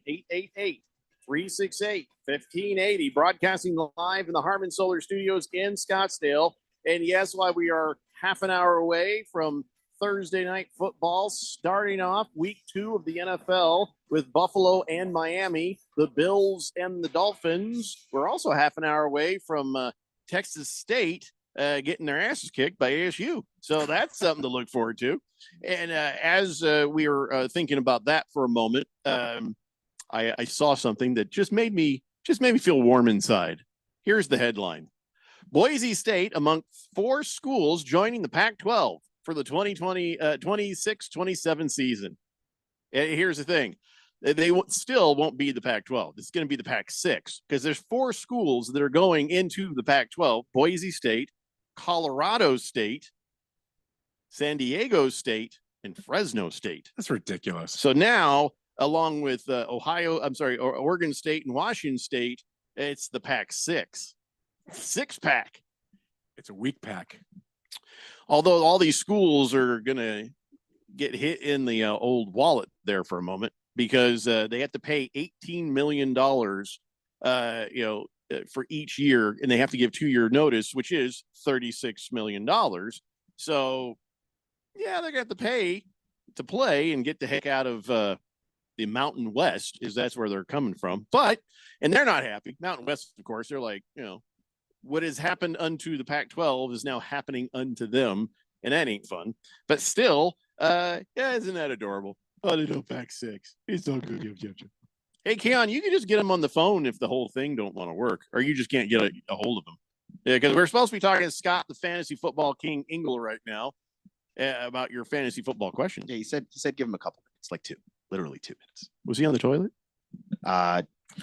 Speaker 1: 888-368-1580, broadcasting live in the Harmon Solar Studios in Scottsdale. And yes, while we are half an hour away from Thursday night football, starting off week 2 of the NFL with Buffalo and Miami, the Bills and the Dolphins. We're also half an hour away from Texas State getting their asses kicked by ASU. So that's something to look forward to. And as we were thinking about that for a moment, I saw something that just made me feel warm inside. Here's the headline. Boise State among 4 schools joining the Pac-12 for the 26-27 season. And here's the thing. They still won't be the Pac-12. It's going to be the Pac-6 because there's 4 schools that are going into the Pac-12. Boise State, Colorado State, San Diego State, and Fresno State.
Speaker 6: That's ridiculous.
Speaker 1: So now, along with Oregon State and Washington State, it's the Pac-6. 6-pack.
Speaker 6: It's a weak pack.
Speaker 1: Although all these schools are going to get hit in the old wallet there for a moment because they have to pay $18 million, for each year, and they have to give 2-year notice, which is $36 million. So, yeah, they're going to have to pay to play and get the heck out of the Mountain West, is that's where they're coming from. And they're not happy. Mountain West, of course, they're like, what has happened unto the Pac-12 is now happening unto them, and that ain't fun. But still, isn't that adorable? Oh, they don't Pac-6. It's all good. Hey, Keon, you can just get them on the phone if the whole thing don't want to work, or you just can't get a hold of them. Yeah, because we're supposed to be talking to Scott, the fantasy football king Engel, right now about your fantasy football question.
Speaker 5: Yeah, he said give him a couple minutes, like 2, literally 2 minutes.
Speaker 1: Was he on the toilet?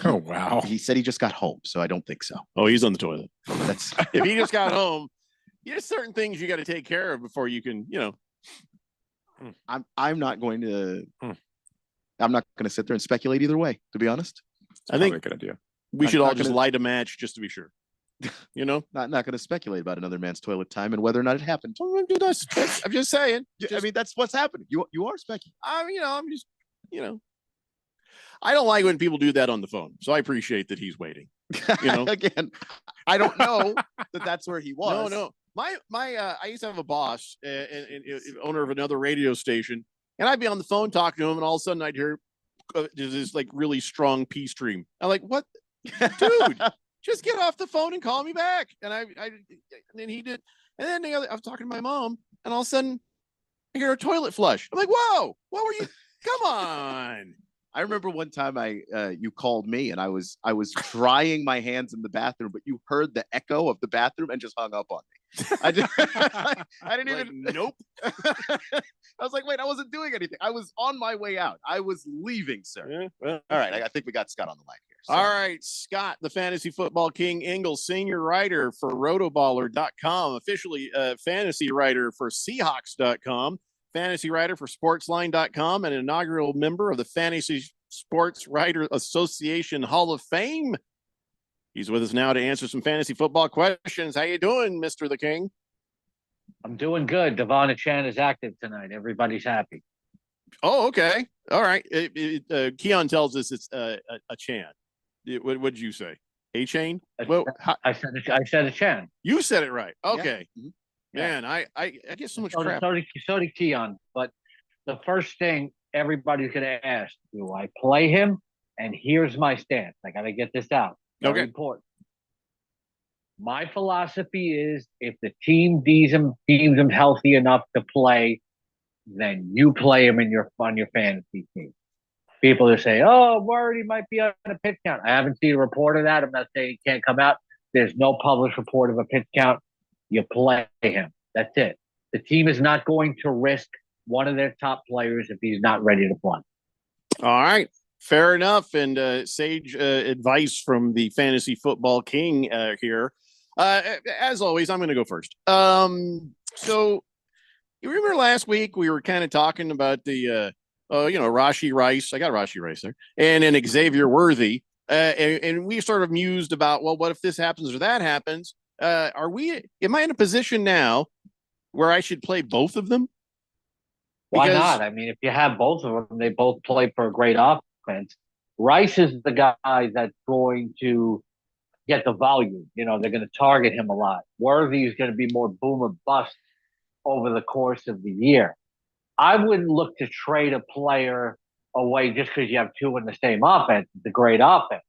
Speaker 6: Oh, wow.
Speaker 5: He said he just got home, so I don't think so.
Speaker 1: Oh, he's on the toilet.
Speaker 5: That's
Speaker 1: if he just got home, there's certain things you got to take care of before you can,
Speaker 5: I'm not going to I'm not going to sit there and speculate either way, to be honest.
Speaker 1: I think
Speaker 6: a good idea.
Speaker 1: We should all just light a match just to be sure.
Speaker 5: Not going to speculate about another man's toilet time and whether or not it happened.
Speaker 1: I'm just saying.
Speaker 5: I mean, that's what's happening. You are speculating.
Speaker 1: I'm just, I don't like when people do that on the phone. So I appreciate that he's waiting.
Speaker 5: Again, I don't know that's where he was.
Speaker 1: No. My I used to have a boss and owner of another radio station, and I'd be on the phone talking to him, and all of a sudden I'd hear this like really strong pea stream. I'm like, what, dude? Just get off the phone and call me back. And and then he did. And then I was talking to my mom, and all of a sudden I hear a toilet flush. I'm like, whoa, what were you? Come on.
Speaker 5: I remember one time you called me and I was drying my hands in the bathroom, but you heard the echo of the bathroom and just hung up on me. I didn't even.
Speaker 1: Nope.
Speaker 5: I was like, wait, I wasn't doing anything. I was on my way out. I was leaving, sir.
Speaker 1: Yeah, well,
Speaker 5: all right. I think we got Scott on the line here. So.
Speaker 1: All right, Scott, the fantasy football king, Ingles, senior writer for rotoballer.com, officially fantasy writer for Seahawks.com, fantasy writer for sportsline.com, and an inaugural member of the Fantasy Sports Writer Association Hall of Fame. He's with us now to answer some fantasy football questions. How you doing, Mr. the King?
Speaker 11: I'm doing good. Devon Chan is active tonight. Everybody's happy.
Speaker 1: Oh, okay. All right. Keon tells us it's a Chan. What did you say? A chain? Well,
Speaker 11: I said a Chan.
Speaker 1: You said it right. Okay.
Speaker 11: Yeah.
Speaker 1: Man, I get so much
Speaker 11: So
Speaker 1: crap.
Speaker 11: did Keon. But the first thing everybody's going to ask, do I play him? And here's my stance. I got to get this out. Very important. My philosophy is if the team deems him healthy enough to play, then you play him on your fantasy team. People are saying, "Oh, worried he might be on a pitch count." I haven't seen a report of that. I'm not saying he can't come out. There's no published report of a pitch count. You play him. That's it. The team is not going to risk one of their top players if he's not ready to play.
Speaker 1: All right. Fair enough. And sage advice from the fantasy football king here. As always, I'm going to go first. So you remember last week we were kind of talking about the, Rashee Rice. I got Rashee Rice there. And then Xavier Worthy. And we sort of mused about, well, what if this happens or that happens? Am I in a position now where I should play both of them?
Speaker 11: Why not? I mean, if you have both of them, they both play for a great offense. Rice is the guy that's going to get the volume. They're going to target him a lot. Worthy is going to be more boom or bust over the course of the year. I wouldn't look to trade a player away just because you have two in the same offense. It's a great offense.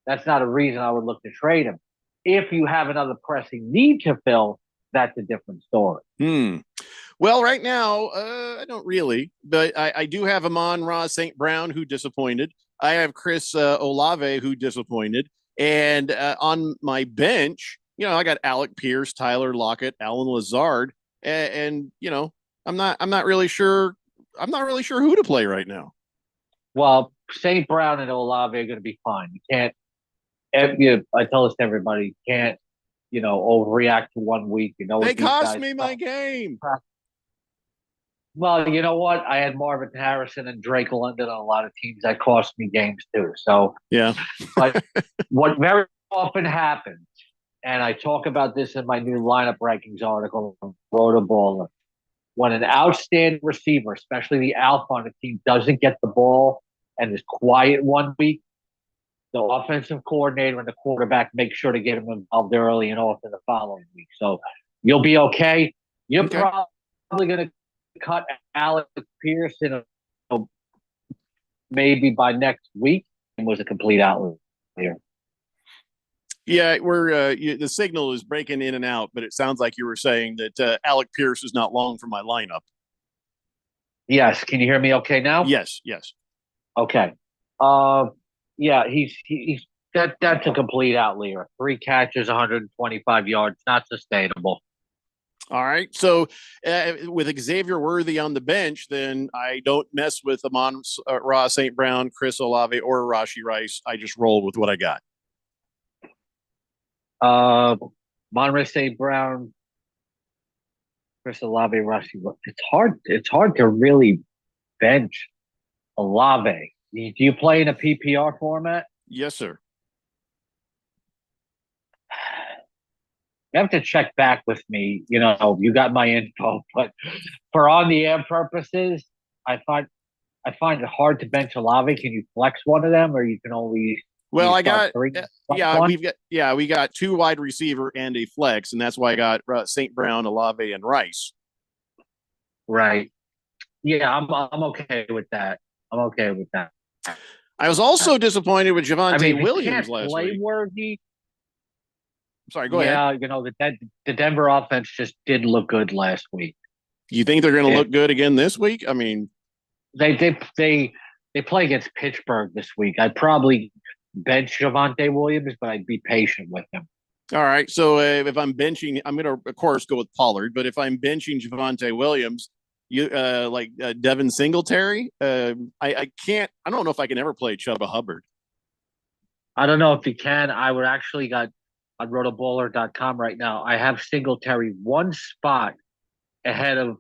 Speaker 11: That's not a reason I would look to trade him. If you have another pressing need to fill, that's a different story.
Speaker 1: Well, right now, I don't really, but I do have Amon-Ra St. Brown, who disappointed. I have Chris Olave, who disappointed. And on my bench, I got Alec Pierce, Tyler Lockett, Alan Lazard, and I'm not really sure who to play right now.
Speaker 11: Well, St. Brown and Olave are going to be fine. You can't. I tell this to everybody. You can't, overreact to 1 week.
Speaker 1: They cost me my game.
Speaker 11: Well, you know what? I had Marvin Harrison and Drake London on a lot of teams that cost me games too. So
Speaker 1: yeah.
Speaker 11: But what very often happens, and I talk about this in my new lineup rankings article from Rotoballer, when an outstanding receiver, especially the alpha on a team, doesn't get the ball and is quiet 1 week, the offensive coordinator and the quarterback make sure to get him involved early and often the following week. So you'll be okay. You're probably going to cut Alec Pierce maybe by next week, and was a complete outlier here.
Speaker 1: Yeah, we're the signal is breaking in and out, but it sounds like you were saying that Alec Pierce is not long for my lineup.
Speaker 11: Yes, can you hear me okay now?
Speaker 1: Yes.
Speaker 11: Okay. Yeah, he's that's a complete outlier. 3 catches, 125 yards, not sustainable.
Speaker 1: All right. So with Xavier Worthy on the bench, then I don't mess with Amon-Ra St. Brown, Chris Olave, or Rashee Rice. I just roll with what I got.
Speaker 11: Amon-Ra St. Brown, Chris Olave, Rashee. It's hard to really bench Olave. Do you play in a PPR format?
Speaker 1: Yes, sir.
Speaker 11: You have to check back with me. You got my info, but for on the air purposes, I find it hard to bench Olave. Can you flex one of them, or you can only?
Speaker 1: Well, I got
Speaker 11: three?
Speaker 1: we got 2 wide receiver and a flex, and that's why I got St. Brown, Olave, and Rice.
Speaker 11: Right. Yeah, I'm okay with that.
Speaker 1: I was also disappointed with Javonte Williams last week.
Speaker 11: Worthy.
Speaker 1: Sorry, go ahead.
Speaker 11: Yeah, the Denver offense just didn't look good last week.
Speaker 1: You think they're going to look good again this week? I mean,
Speaker 11: they They play against Pittsburgh this week. I'd probably bench Javante Williams, but I'd be patient with him.
Speaker 1: All right. So if I'm benching, I'm going to, of course, go with Pollard. But if I'm benching Javante Williams, you like Devin Singletary, I can't. I don't know if I can ever play Chuba Hubbard.
Speaker 11: I don't know if you can. I would actually got on rotoballer.com right now. I have Singletary one spot ahead of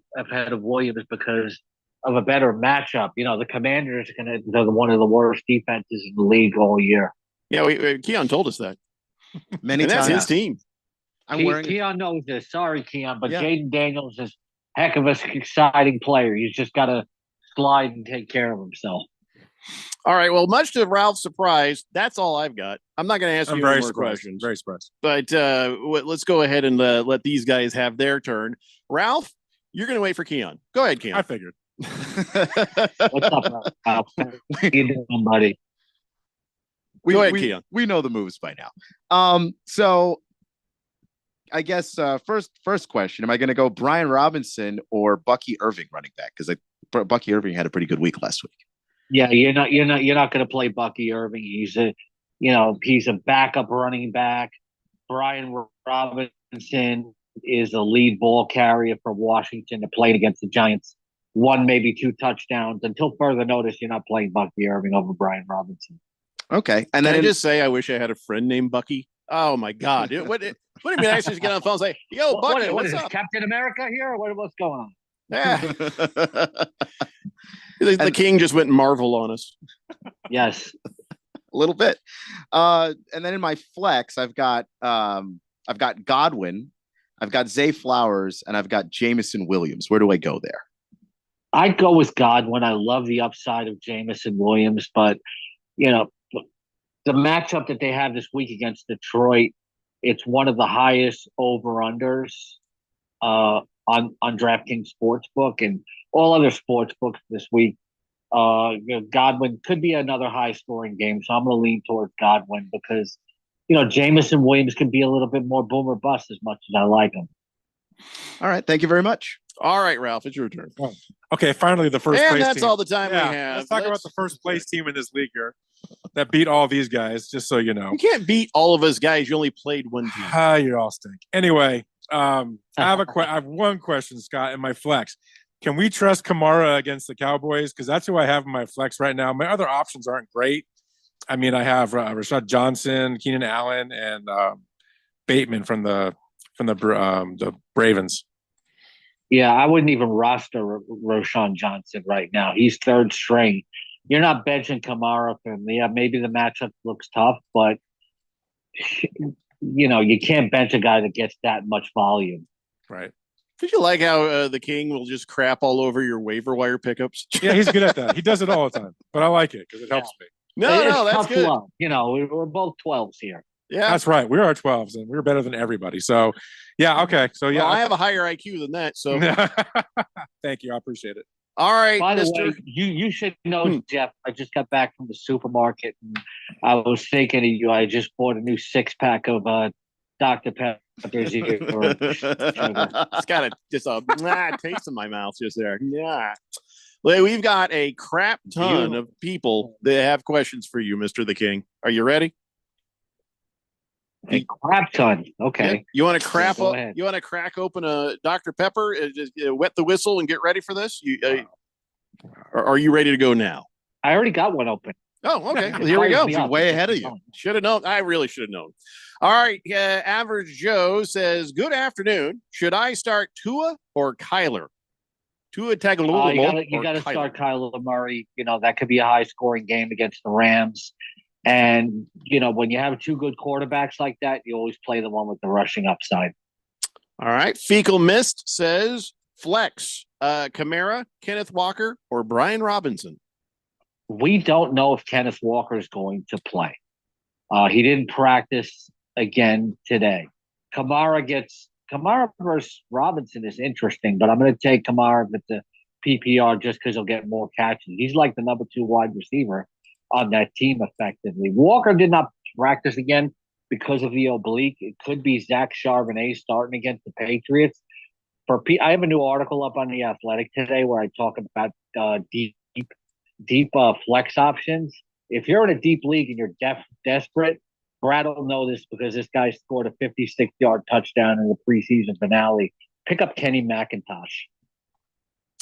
Speaker 11: Williams because of a better matchup. You know, the Commanders they're one of the worst defenses in the league all year.
Speaker 1: Yeah, Keon told us that.
Speaker 5: Many
Speaker 1: and
Speaker 5: times.
Speaker 1: That's his team.
Speaker 11: Keon knows this. Sorry, Keon, but Jaden Daniels is heck of an exciting player. He's just got to slide and take care of himself.
Speaker 1: All right. Well, much to Ralph's surprise, that's all I've got. I'm not going to ask you any more questions.
Speaker 6: Very surprised.
Speaker 1: But let's go ahead and let these guys have their turn. Ralph, you're going to wait for Keon. Go ahead, Keon.
Speaker 6: I figured.
Speaker 11: What's up, Ralph? What are you doing, buddy?
Speaker 1: Go ahead, Keon.
Speaker 5: We know the moves by now. So I guess first question: am I going to go Brian Robinson or Bucky Irving running back? Because Bucky Irving had a pretty good week last week.
Speaker 11: Yeah, you're not going to play Bucky Irving. He's a backup running back. Brian Robinson is a lead ball carrier for Washington that played against the Giants. 1, maybe 2 touchdowns. Until further notice, you're not playing Bucky Irving over Brian Robinson.
Speaker 5: Okay. And then
Speaker 1: I just say I wish I had a friend named Bucky. Oh my God. Wouldn't it be nice to just get on the phone and say, yo, Bucky,
Speaker 11: what
Speaker 1: what's
Speaker 11: is
Speaker 1: up?
Speaker 11: This, Captain America here? Or what's going on?
Speaker 1: Yeah. The king just went Marvel on us.
Speaker 11: Yes.
Speaker 5: A little bit. And then in my flex, I've got Godwin, I've got Zay Flowers, and I've got Jameson Williams. Where do I go there?
Speaker 11: I'd go with Godwin. I love the upside of Jameson Williams, but the matchup that they have this week against Detroit, it's one of the highest over-unders on DraftKings Sportsbook and all other sports books this week. Godwin could be another high-scoring game, so I'm going to lean towards Godwin because, Jameson Williams can be a little bit more boom or bust as much as I like him.
Speaker 5: All right. Thank you very much.
Speaker 1: All right, Ralph, it's your turn.
Speaker 6: Okay, finally the first place
Speaker 1: And that's
Speaker 6: team.
Speaker 1: all the time we have.
Speaker 6: Let's talk about the first place team in this league here that beat all these guys, just so you know.
Speaker 1: You can't beat all of us guys. You only played one team.
Speaker 6: You all stink. Anyway, I have one question, Scott, in my flex. Can we trust Kamara against the Cowboys? Because that's who I have in my flex right now. My other options aren't great. I mean, I have Rashad Johnson, Keenan Allen, and Bateman from the Ravens.
Speaker 11: Yeah, I wouldn't even roster Roshan Johnson right now. He's third string. You're not benching Kamara for him. Yeah, maybe the matchup looks tough, but you can't bench a guy that gets that much volume.
Speaker 6: Right.
Speaker 1: Did you like how the king will just crap all over your waiver wire pickups?
Speaker 6: Yeah, he's good at that. He does it all the time, but I like it because it helps me.
Speaker 1: No, that's
Speaker 11: tough
Speaker 1: good.
Speaker 11: love. We're both 12s here.
Speaker 1: Yeah,
Speaker 6: that's right. We are 12s, and we're better than everybody. So, yeah, okay. So, yeah,
Speaker 1: well, I have a higher IQ than that. So,
Speaker 6: thank you. I appreciate it.
Speaker 1: All right,
Speaker 11: by the
Speaker 1: Mr.
Speaker 11: way, you should know, Jeff. I just got back from the supermarket, and I was thinking of you. I just bought a new 6-pack of Dr. Pepper.
Speaker 1: It's got a taste in my mouth just there. Yeah. Well, we've got a crap ton of people that have questions for you, Mr. the King. Are you ready?
Speaker 11: A crap ton. Okay.
Speaker 1: Yeah. You want to crap?
Speaker 11: Go ahead.
Speaker 1: You want to crack open a Dr. Pepper? Just wet the whistle and get ready for this. Are you ready to go now?
Speaker 11: I already got one open.
Speaker 1: Oh, okay. Well, here we go.
Speaker 5: You're way ahead of you.
Speaker 1: Should have known. I really should have known. All right. Average Joe says, "Good afternoon. Should I start Tua or Kyler? Tua Tagovailoa.
Speaker 11: You got to start Kyler Murray. That could be a high-scoring game against the Rams. And, when you have 2 good quarterbacks like that, you always play the one with the rushing upside.
Speaker 1: All right. Fecal Mist says, flex, Kamara, Kenneth Walker, or Brian Robinson.
Speaker 11: We don't know if Kenneth Walker is going to play. He didn't practice again today. Kamara versus Robinson is interesting, but I'm going to take Kamara with the PPR just because he'll get more catches. He's like the number 2 wide receiver on that team effectively. Walker did not practice again because of the oblique. It could be Zach Charbonnet starting against the Patriots. I have a new article up on The Athletic today where I talk about deep deep flex options. If you're in a deep league and you're desperate, Brad will know this because this guy scored a 56-yard touchdown in the preseason finale. Pick up Kenny McIntosh.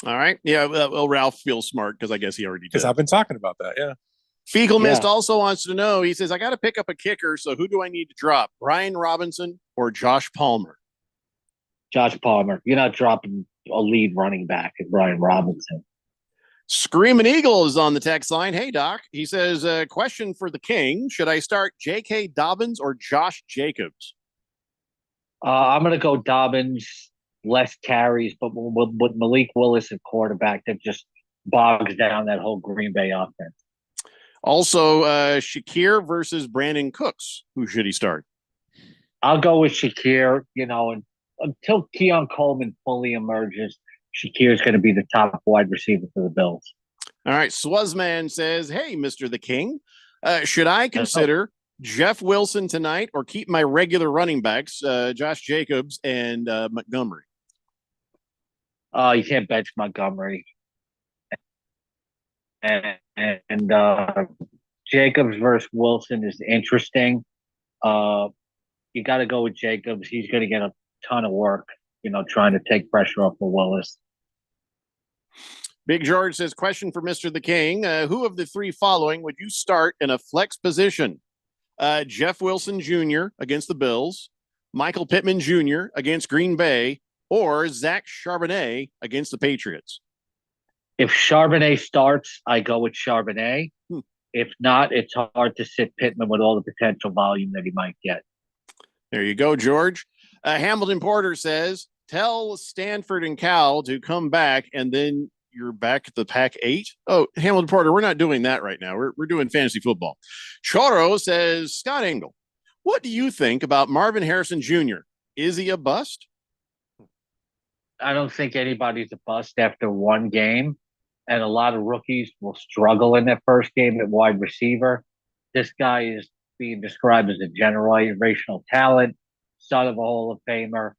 Speaker 1: All right. Yeah. Well, Ralph feels smart because I guess he already did.
Speaker 6: Because I've been talking about that. Yeah.
Speaker 1: Fecal Mist
Speaker 11: Yeah.
Speaker 1: also wants to know. He says, I got to pick up a kicker. So who do I need to drop? Brian Robinson or Josh Palmer?
Speaker 11: Josh Palmer. You're not dropping a lead running back at Brian Robinson.
Speaker 1: Screaming Eagle is on the text line. Hey, Doc. He says, question for the King. Should I start J.K. Dobbins or Josh Jacobs?
Speaker 11: I'm going to go Dobbins, less carries, but with Malik Willis at quarterback, that just bogs down that whole Green Bay offense.
Speaker 1: Also, Shakir versus Brandon Cooks. Who should he start?
Speaker 11: I'll go with Shakir, and until Keon Coleman fully emerges, Shakir's going to be the top wide receiver for the Bills.
Speaker 1: All right. Swazman says, hey, Mr. the King, should I consider Jeff Wilson tonight or keep my regular running backs, Josh Jacobs and Montgomery?
Speaker 11: You can't bench Montgomery. And Jacobs versus Wilson is interesting. You got to go with Jacobs. He's going to get a ton of work, trying to take pressure off of Willis.
Speaker 1: Big George says, question for Mr. the King. Who of the three following would you start in a flex position? Jeff Wilson Jr. against the Bills, Michael Pittman Jr. against Green Bay, or Zach Charbonnet against the Patriots?
Speaker 11: If Charbonnet starts, I go with Charbonnet. If not, it's hard to sit Pittman with all the potential volume that he might get.
Speaker 1: There you go, George. Hamilton Porter says, tell Stanford and Cal to come back, and then you're back at the Pac-8. Oh, Hamilton Porter, we're not doing that right now. We're doing fantasy football. Choro says, Scott Engel, what do you think about Marvin Harrison Jr.? Is he a bust?
Speaker 11: I don't think anybody's a bust after one game, and a lot of rookies will struggle in their first game at wide receiver. This guy is being described as a generational talent, son of a Hall of Famer.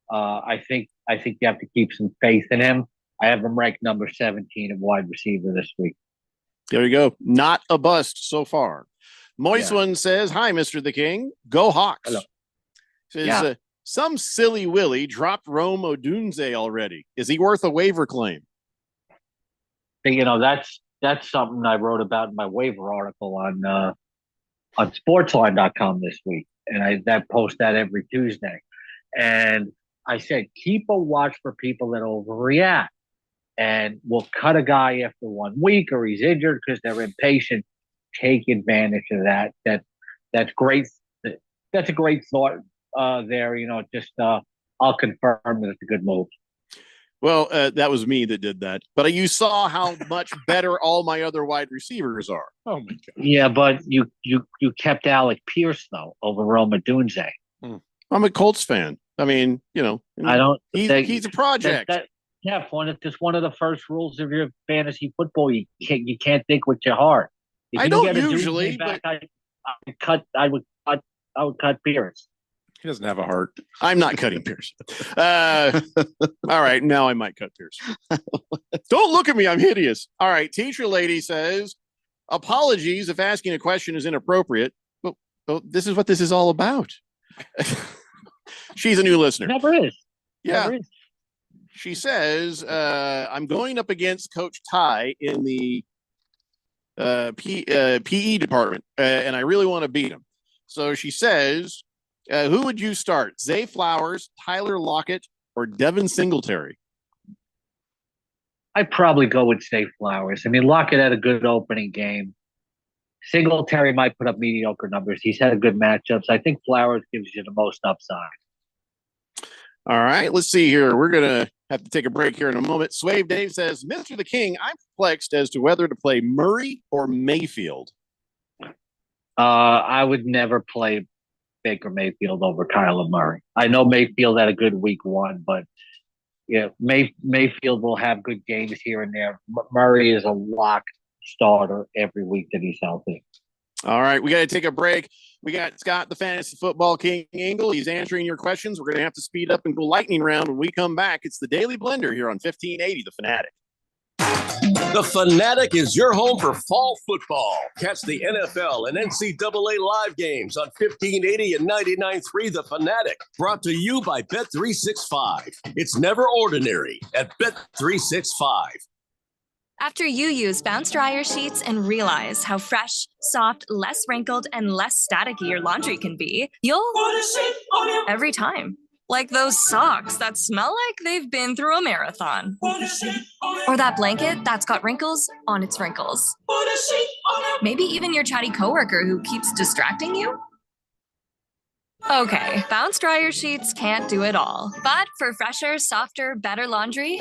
Speaker 11: I think you have to keep some faith in him. I have him ranked number 17 at wide receiver this week.
Speaker 1: There you go. Not a bust so far. Moist One says, hi, Mr. the King. Go Hawks.
Speaker 11: Hello.
Speaker 1: Says, some silly Willie dropped Rome Odunze already. Is he worth a waiver claim?
Speaker 11: That's something I wrote about in my waiver article on sportsline.com this week. And I post that every Tuesday. And I said, keep a watch for people that overreact. And we'll cut a guy after 1 week or he's injured because they're impatient. Take advantage of that. That's great. That's a great thought there. I'll confirm that it's a good move.
Speaker 1: Well, that was me that did that. But you saw how much better all my other wide receivers are.
Speaker 6: Oh, my God.
Speaker 11: Yeah, but you kept Alec Pierce, though, over Rome Odunze.
Speaker 1: I'm a Colts fan. I mean,
Speaker 11: I don't.
Speaker 1: He's a project.
Speaker 11: It's one of the first rules of your fantasy football. You can't think with your heart. If
Speaker 1: I don't usually.
Speaker 11: Back, I would cut Pierce.
Speaker 6: He doesn't have a heart.
Speaker 1: I'm not cutting Pierce. All right, now I might cut Pierce. Don't look at me. I'm hideous. All right, teacher lady says, apologies if asking a question is inappropriate. Well, this is what this is all about. She's a new listener.
Speaker 11: Never is.
Speaker 1: Yeah.
Speaker 11: Never is.
Speaker 1: She says, I'm going up against Coach Ty in the PE department, and I really want to beat him. So she says, who would you start? Zay Flowers, Tyler Lockett, or Devin Singletary?
Speaker 11: I'd probably go with Zay Flowers. I mean, Lockett had a good opening game. Singletary might put up mediocre numbers. He's had a good matchups. I think Flowers gives you the most upside.
Speaker 1: All right, let's see here. We're going to have to take a break here in a moment. Swave Dave says, Mr. the King, I'm perplexed as to whether to play Murray or Mayfield.
Speaker 11: I would never play Baker Mayfield over Kyler Murray. I know Mayfield had a good week one, but Mayfield will have good games here and there. Murray is a locked starter every week that he's healthy.
Speaker 1: All right, we got to take a break. We got Scott, the fantasy football king Engel. He's answering your questions. We're going to have to speed up and go lightning round when we come back. It's the Daily Blender here on 1580 The Fanatic.
Speaker 3: The Fanatic is your home for fall football. Catch the NFL and NCAA live games on 1580 and 99.3 The Fanatic. Brought to you by Bet365. It's never ordinary at Bet365.
Speaker 12: After you use Bounce Dryer sheets and realize how fresh, soft, less wrinkled, and less staticky your laundry can be, you'll every time. Like those socks that smell like they've been through a marathon. Or that blanket that's got wrinkles on its wrinkles. Maybe even your chatty coworker who keeps distracting you. Okay, Bounce Dryer sheets can't do it all. But for fresher, softer, better laundry,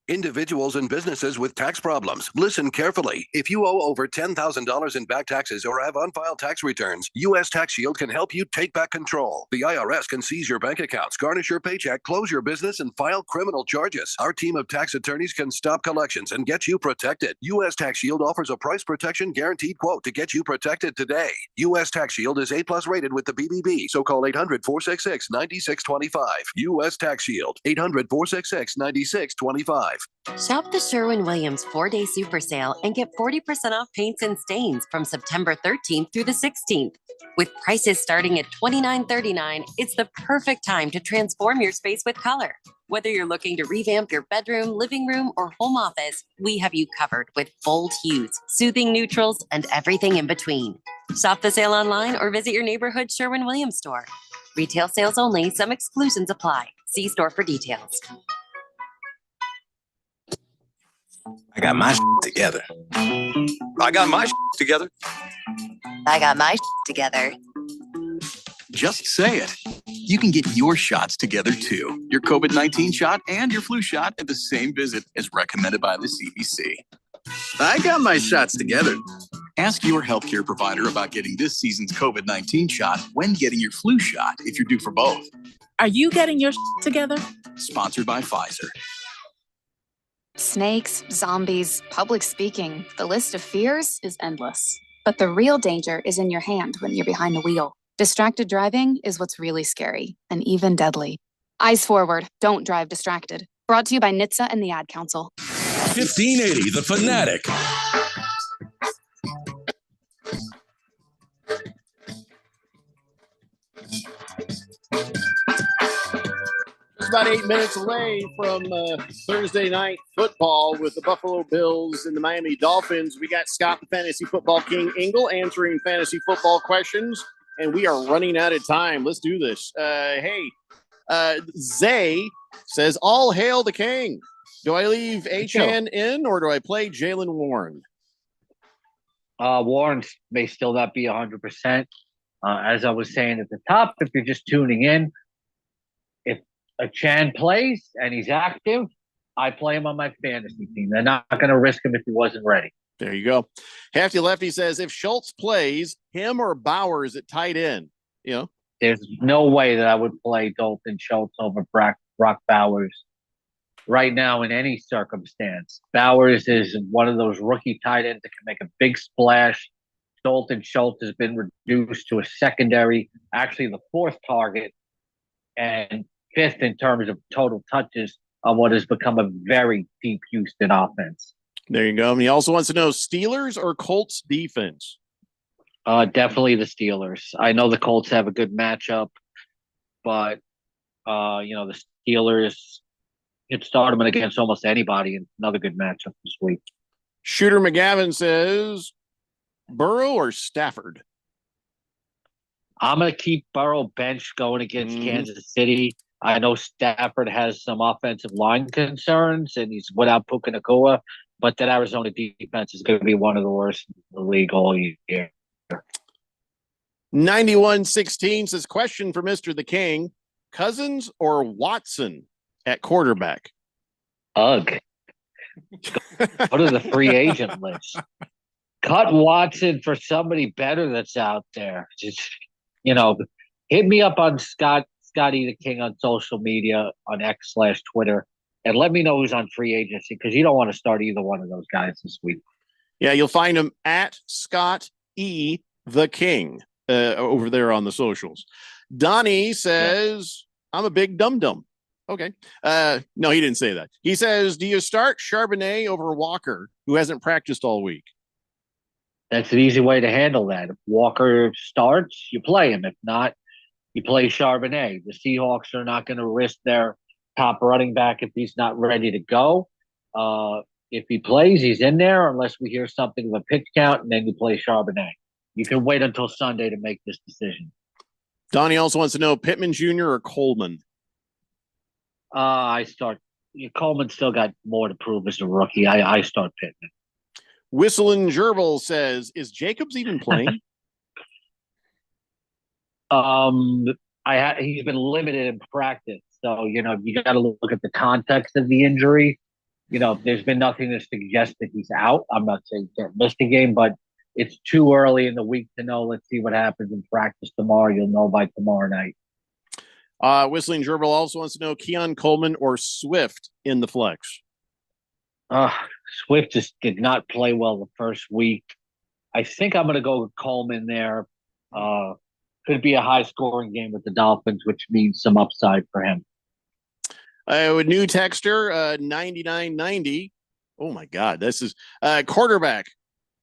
Speaker 9: Individuals and businesses with tax problems. Listen carefully. If you owe over $10,000 in back taxes or have unfiled tax returns, U.S. Tax Shield can help you take back control. The IRS can seize your bank accounts, garnish your paycheck, close your business, and file criminal charges. Our team of tax attorneys can stop collections and get you protected. U.S. Tax Shield offers a price protection guaranteed quote to get you protected today. U.S. Tax Shield is A+ rated with the BBB, so call 800-466-9625. U.S. Tax Shield, 800-466-9625.
Speaker 13: Shop the Sherwin-Williams 4-day super sale and get 40% off paints and stains from September 13th through the 16th. With prices starting at $29.39, it's the perfect time to transform your space with color. Whether you're looking to revamp your bedroom, living room, or home office, we have you covered with bold hues, soothing neutrals, and everything in between. Shop the sale online or visit your neighborhood Sherwin-Williams store. Retail sales only, some exclusions apply. See store for details.
Speaker 19: I got my together. I got my together.
Speaker 21: I got my together.
Speaker 20: Just say it. You can get your shots together too. Your COVID-19 shot and your flu shot at the same visit as recommended by the CDC.
Speaker 19: I got my shots together.
Speaker 20: Ask your healthcare provider about getting this season's COVID-19 shot when getting your flu shot if you're due for both.
Speaker 14: Are you getting your together?
Speaker 20: Sponsored by Pfizer.
Speaker 24: Snakes, zombies, public speaking. The list of fears is endless. But the real danger is in your hand when you're behind the wheel. Distracted driving is what's really scary and even deadly. Eyes forward. Don't drive distracted. Brought to you by NHTSA and the Ad Council.
Speaker 3: 1580 The Fanatic.
Speaker 1: About 8 minutes away from Thursday night football with the Buffalo Bills and the Miami Dolphins. We got Scott, the Fantasy Football King Engel, answering fantasy football questions, and we are running out of time. Let's do this. Zay says, all hail the king. Do I leave Achane in, or do I play Jaylen Warren?
Speaker 11: Warren may still not be 100%. As I was saying at the top, if you're just tuning in, Achane plays and he's active, I play him on my fantasy team. They're not going to risk him if he wasn't ready.
Speaker 1: There you go. Hefty Lefty says, if Schultz plays, him or Bowers at tight end,
Speaker 11: there's no way that I would play Dalton Schultz over Brock Bowers right now in any circumstance. Bowers is one of those rookie tight ends that can make a big splash. Dalton Schultz has been reduced to a secondary, actually the fourth target, and fifth in terms of total touches on what has become a very deep Houston offense.
Speaker 1: There you go. And he also wants to know Steelers or Colts defense.
Speaker 11: Definitely the Steelers. I know the Colts have a good matchup, but the Steelers could start them against almost anybody, and another good matchup this week.
Speaker 1: Shooter McGavin says Burrow or Stafford.
Speaker 11: I'm going to keep Burrow bench going against Kansas City. I know Stafford has some offensive line concerns, and he's without Puka Nacua, but that Arizona defense is going to be one of the worst in the league all year.
Speaker 1: 9116 says, question for Mr. the King, Cousins or Watson at quarterback?
Speaker 11: Ugh. Go to the free agent list. Cut Watson for somebody better that's out there. Just, hit me up on Scotty the King on social media on X/Twitter and let me know who's on free agency, because you don't want to start either one of those guys this week.
Speaker 1: Yeah, you'll find him at Scott E. the King over there on the socials. Donnie says, I'm a big dum-dum. Okay. No, he didn't say that. He says, do you start Charbonnet over Walker, who hasn't practiced all week?
Speaker 11: That's an easy way to handle that. If Walker starts, you play him. If not, you play Charbonnet. The Seahawks are not going to risk their top running back if he's not ready to go. If he plays, he's in there unless we hear something of a pitch count, and then you play Charbonnet. You can wait until Sunday to make this decision.
Speaker 1: Donnie also wants to know Pittman Jr. or Coleman?
Speaker 11: I start. Coleman still got more to prove as a rookie. I start Pittman.
Speaker 1: Whistling Gerbil says, is Jacobs even playing?
Speaker 11: He's been limited in practice. So, you got to look at the context of the injury. There's been nothing to suggest that he's out. I'm not saying he can't miss the game, but it's too early in the week to know. Let's see what happens in practice tomorrow. You'll know by tomorrow night.
Speaker 1: Whistling Gerbil also wants to know Keon Coleman or Swift in the flex.
Speaker 11: Swift just did not play well the first week. I think I'm going to go with Coleman there. Could be a high-scoring game with the Dolphins, which means some upside for him.
Speaker 1: With new texter, 9990. Oh, my God. This is quarterback,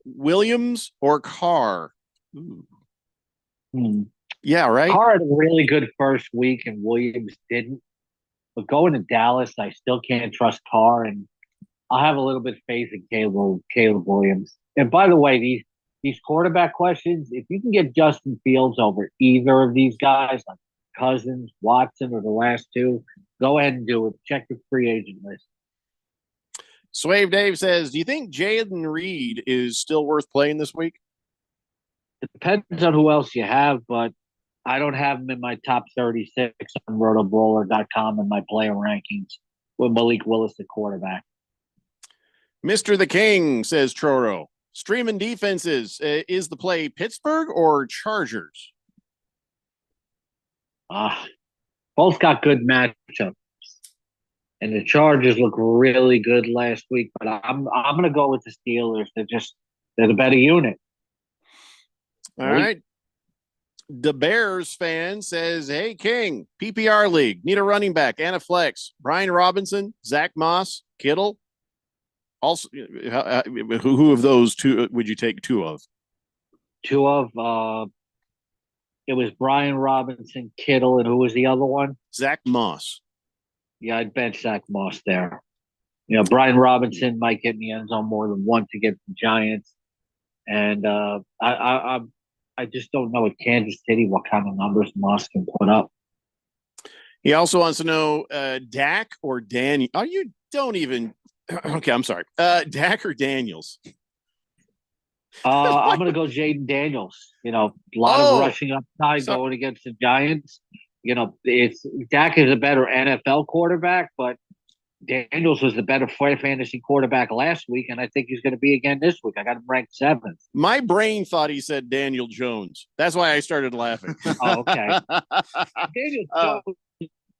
Speaker 1: Williams or Carr? Yeah, right?
Speaker 11: Carr had a really good first week, and Williams didn't. But going to Dallas, I still can't trust Carr, and I'll have a little bit of faith in Caleb Williams. And by the way, these quarterback questions, if you can get Justin Fields over either of these guys, like Cousins, Watson, or the last two, go ahead and do it. Check the free agent list.
Speaker 1: Swave Dave says, do you think Jaden Reed is still worth playing this week?
Speaker 11: It depends on who else you have, but I don't have him in my top 36 on rotobowler.com in my player rankings with Malik Willis at quarterback.
Speaker 1: Mr. The King says, Troro, streaming defenses, is the play Pittsburgh or Chargers?
Speaker 11: Both got good matchups. And the Chargers look really good last week, but I'm going to go with the Steelers. They're the better unit.
Speaker 1: All right. The Bears fan says, hey, King, PPR league, need a running back and a flex. Brian Robinson, Zach Moss, Kittle. Also, who of those two would you take two of?
Speaker 11: It was Brian Robinson, Kittle, and who was the other one?
Speaker 1: Zach Moss.
Speaker 11: Yeah, I'd bench Zach Moss there. Brian Robinson might get in the end zone more than once against the Giants. And I just don't know at Kansas City what kind of numbers Moss can put up.
Speaker 1: He also wants to know Dak or Daniel. Oh, you don't even. Okay, I'm sorry. Dak or Daniels?
Speaker 11: I'm going to go Jaden Daniels. A lot of rushing upside going against the Giants. It's Dak is a better NFL quarterback, but Daniels was the better fantasy quarterback last week, and I think he's going to be again this week. I got him ranked 7th.
Speaker 1: My brain thought he said Daniel Jones. That's why I started laughing.
Speaker 11: Oh, okay. Daniel Jones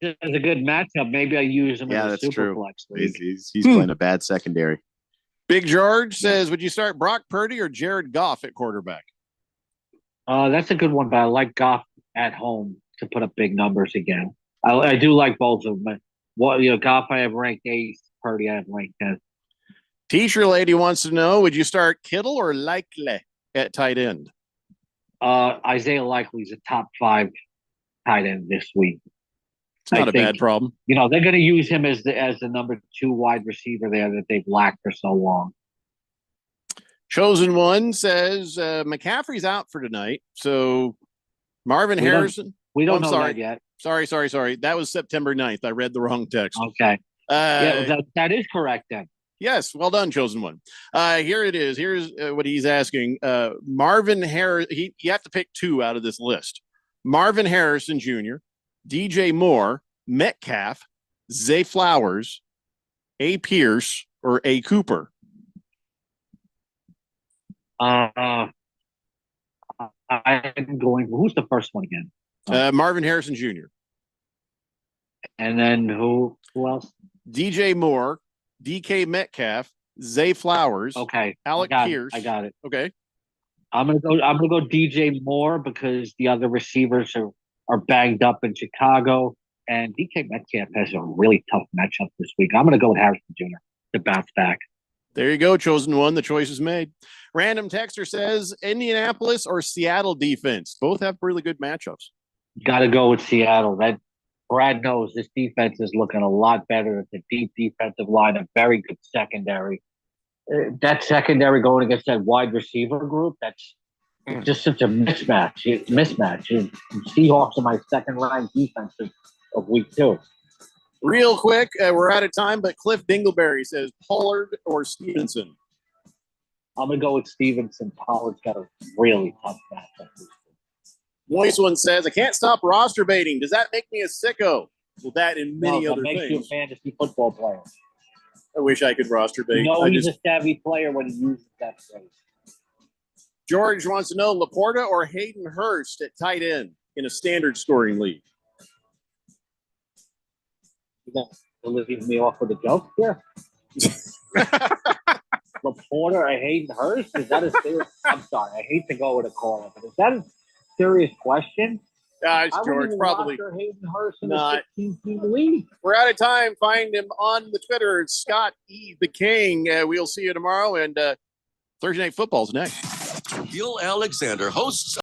Speaker 11: is a good matchup. Maybe I use him in the Superflex league.
Speaker 5: He's playing a bad secondary.
Speaker 1: Big George says, would you start Brock Purdy or Jared Goff at quarterback?
Speaker 11: That's a good one, but I like Goff at home to put up big numbers again. I do like both of them. Goff I have ranked 8th, Purdy I have ranked 10th.
Speaker 1: Teacher lady wants to know, would you start Kittle or Likely at tight end?
Speaker 11: Isaiah Likely is a top 5 tight end this week.
Speaker 1: It's not a bad problem.
Speaker 11: They're going to use him as the number 2 wide receiver there that they've lacked for so long.
Speaker 1: Chosen One says McCaffrey's out for tonight. So Marvin Harrison.
Speaker 11: We don't know that yet.
Speaker 1: Sorry. That was September 9th. I read the wrong text.
Speaker 11: Okay. That is correct then.
Speaker 1: Yes. Well done, Chosen One. Here it is. Here's what he's asking. Marvin Harrison. You have to pick 2 out of this list. Marvin Harrison Jr., DJ Moore, Metcalf, Zay Flowers, A. Pierce, or A. Cooper.
Speaker 11: I'm going. Who's the first one again?
Speaker 1: Marvin Harrison Jr.
Speaker 11: And then who else?
Speaker 1: DJ Moore, DK Metcalf, Zay Flowers.
Speaker 11: Okay.
Speaker 1: Alec Pierce.
Speaker 11: I got it.
Speaker 1: Okay.
Speaker 11: I'm gonna go DJ Moore because the other receivers are banged up in Chicago. And DK Metcalf has a really tough matchup this week. I'm going to go with Harrison Jr. to bounce back.
Speaker 1: There you go, chosen one. The choice is made. Random texter says Indianapolis or Seattle defense. Both have really good matchups.
Speaker 11: Got to go with Seattle. That Brad knows this defense is looking a lot better. It's a deep defensive line, a very good secondary. That secondary going against that wide receiver group, that's just such a mismatch. Seahawks are my second-line defense of week 2.
Speaker 1: Real quick, we're out of time, but Cliff Dingleberry says Pollard or Stevenson.
Speaker 11: I'm going to go with Stevenson. Pollard's got a really tough matchup.
Speaker 1: Moist one says, I can't stop roster baiting. Does that make me a sicko? Well, that and many other
Speaker 11: makes
Speaker 1: things.
Speaker 11: you a fantasy football player.
Speaker 1: I wish I could roster bait.
Speaker 11: He's a savvy player when he uses that phrase.
Speaker 1: George wants to know Laporta or Hayden Hurst at tight end in a standard scoring league.
Speaker 11: You're going to leave me off with a joke here? Laporta or Hayden Hurst? Is that a serious? I'm sorry. I hate to go with a caller, but is that a serious question?
Speaker 1: It's George, probably
Speaker 11: Hayden Hurst in
Speaker 1: not.
Speaker 11: The 16-team league.
Speaker 1: We're out of time. Find him on the Twitter. It's Scott E. the King. We'll see you tomorrow, and Thursday Night Football's next.
Speaker 3: Gil Alexander hosts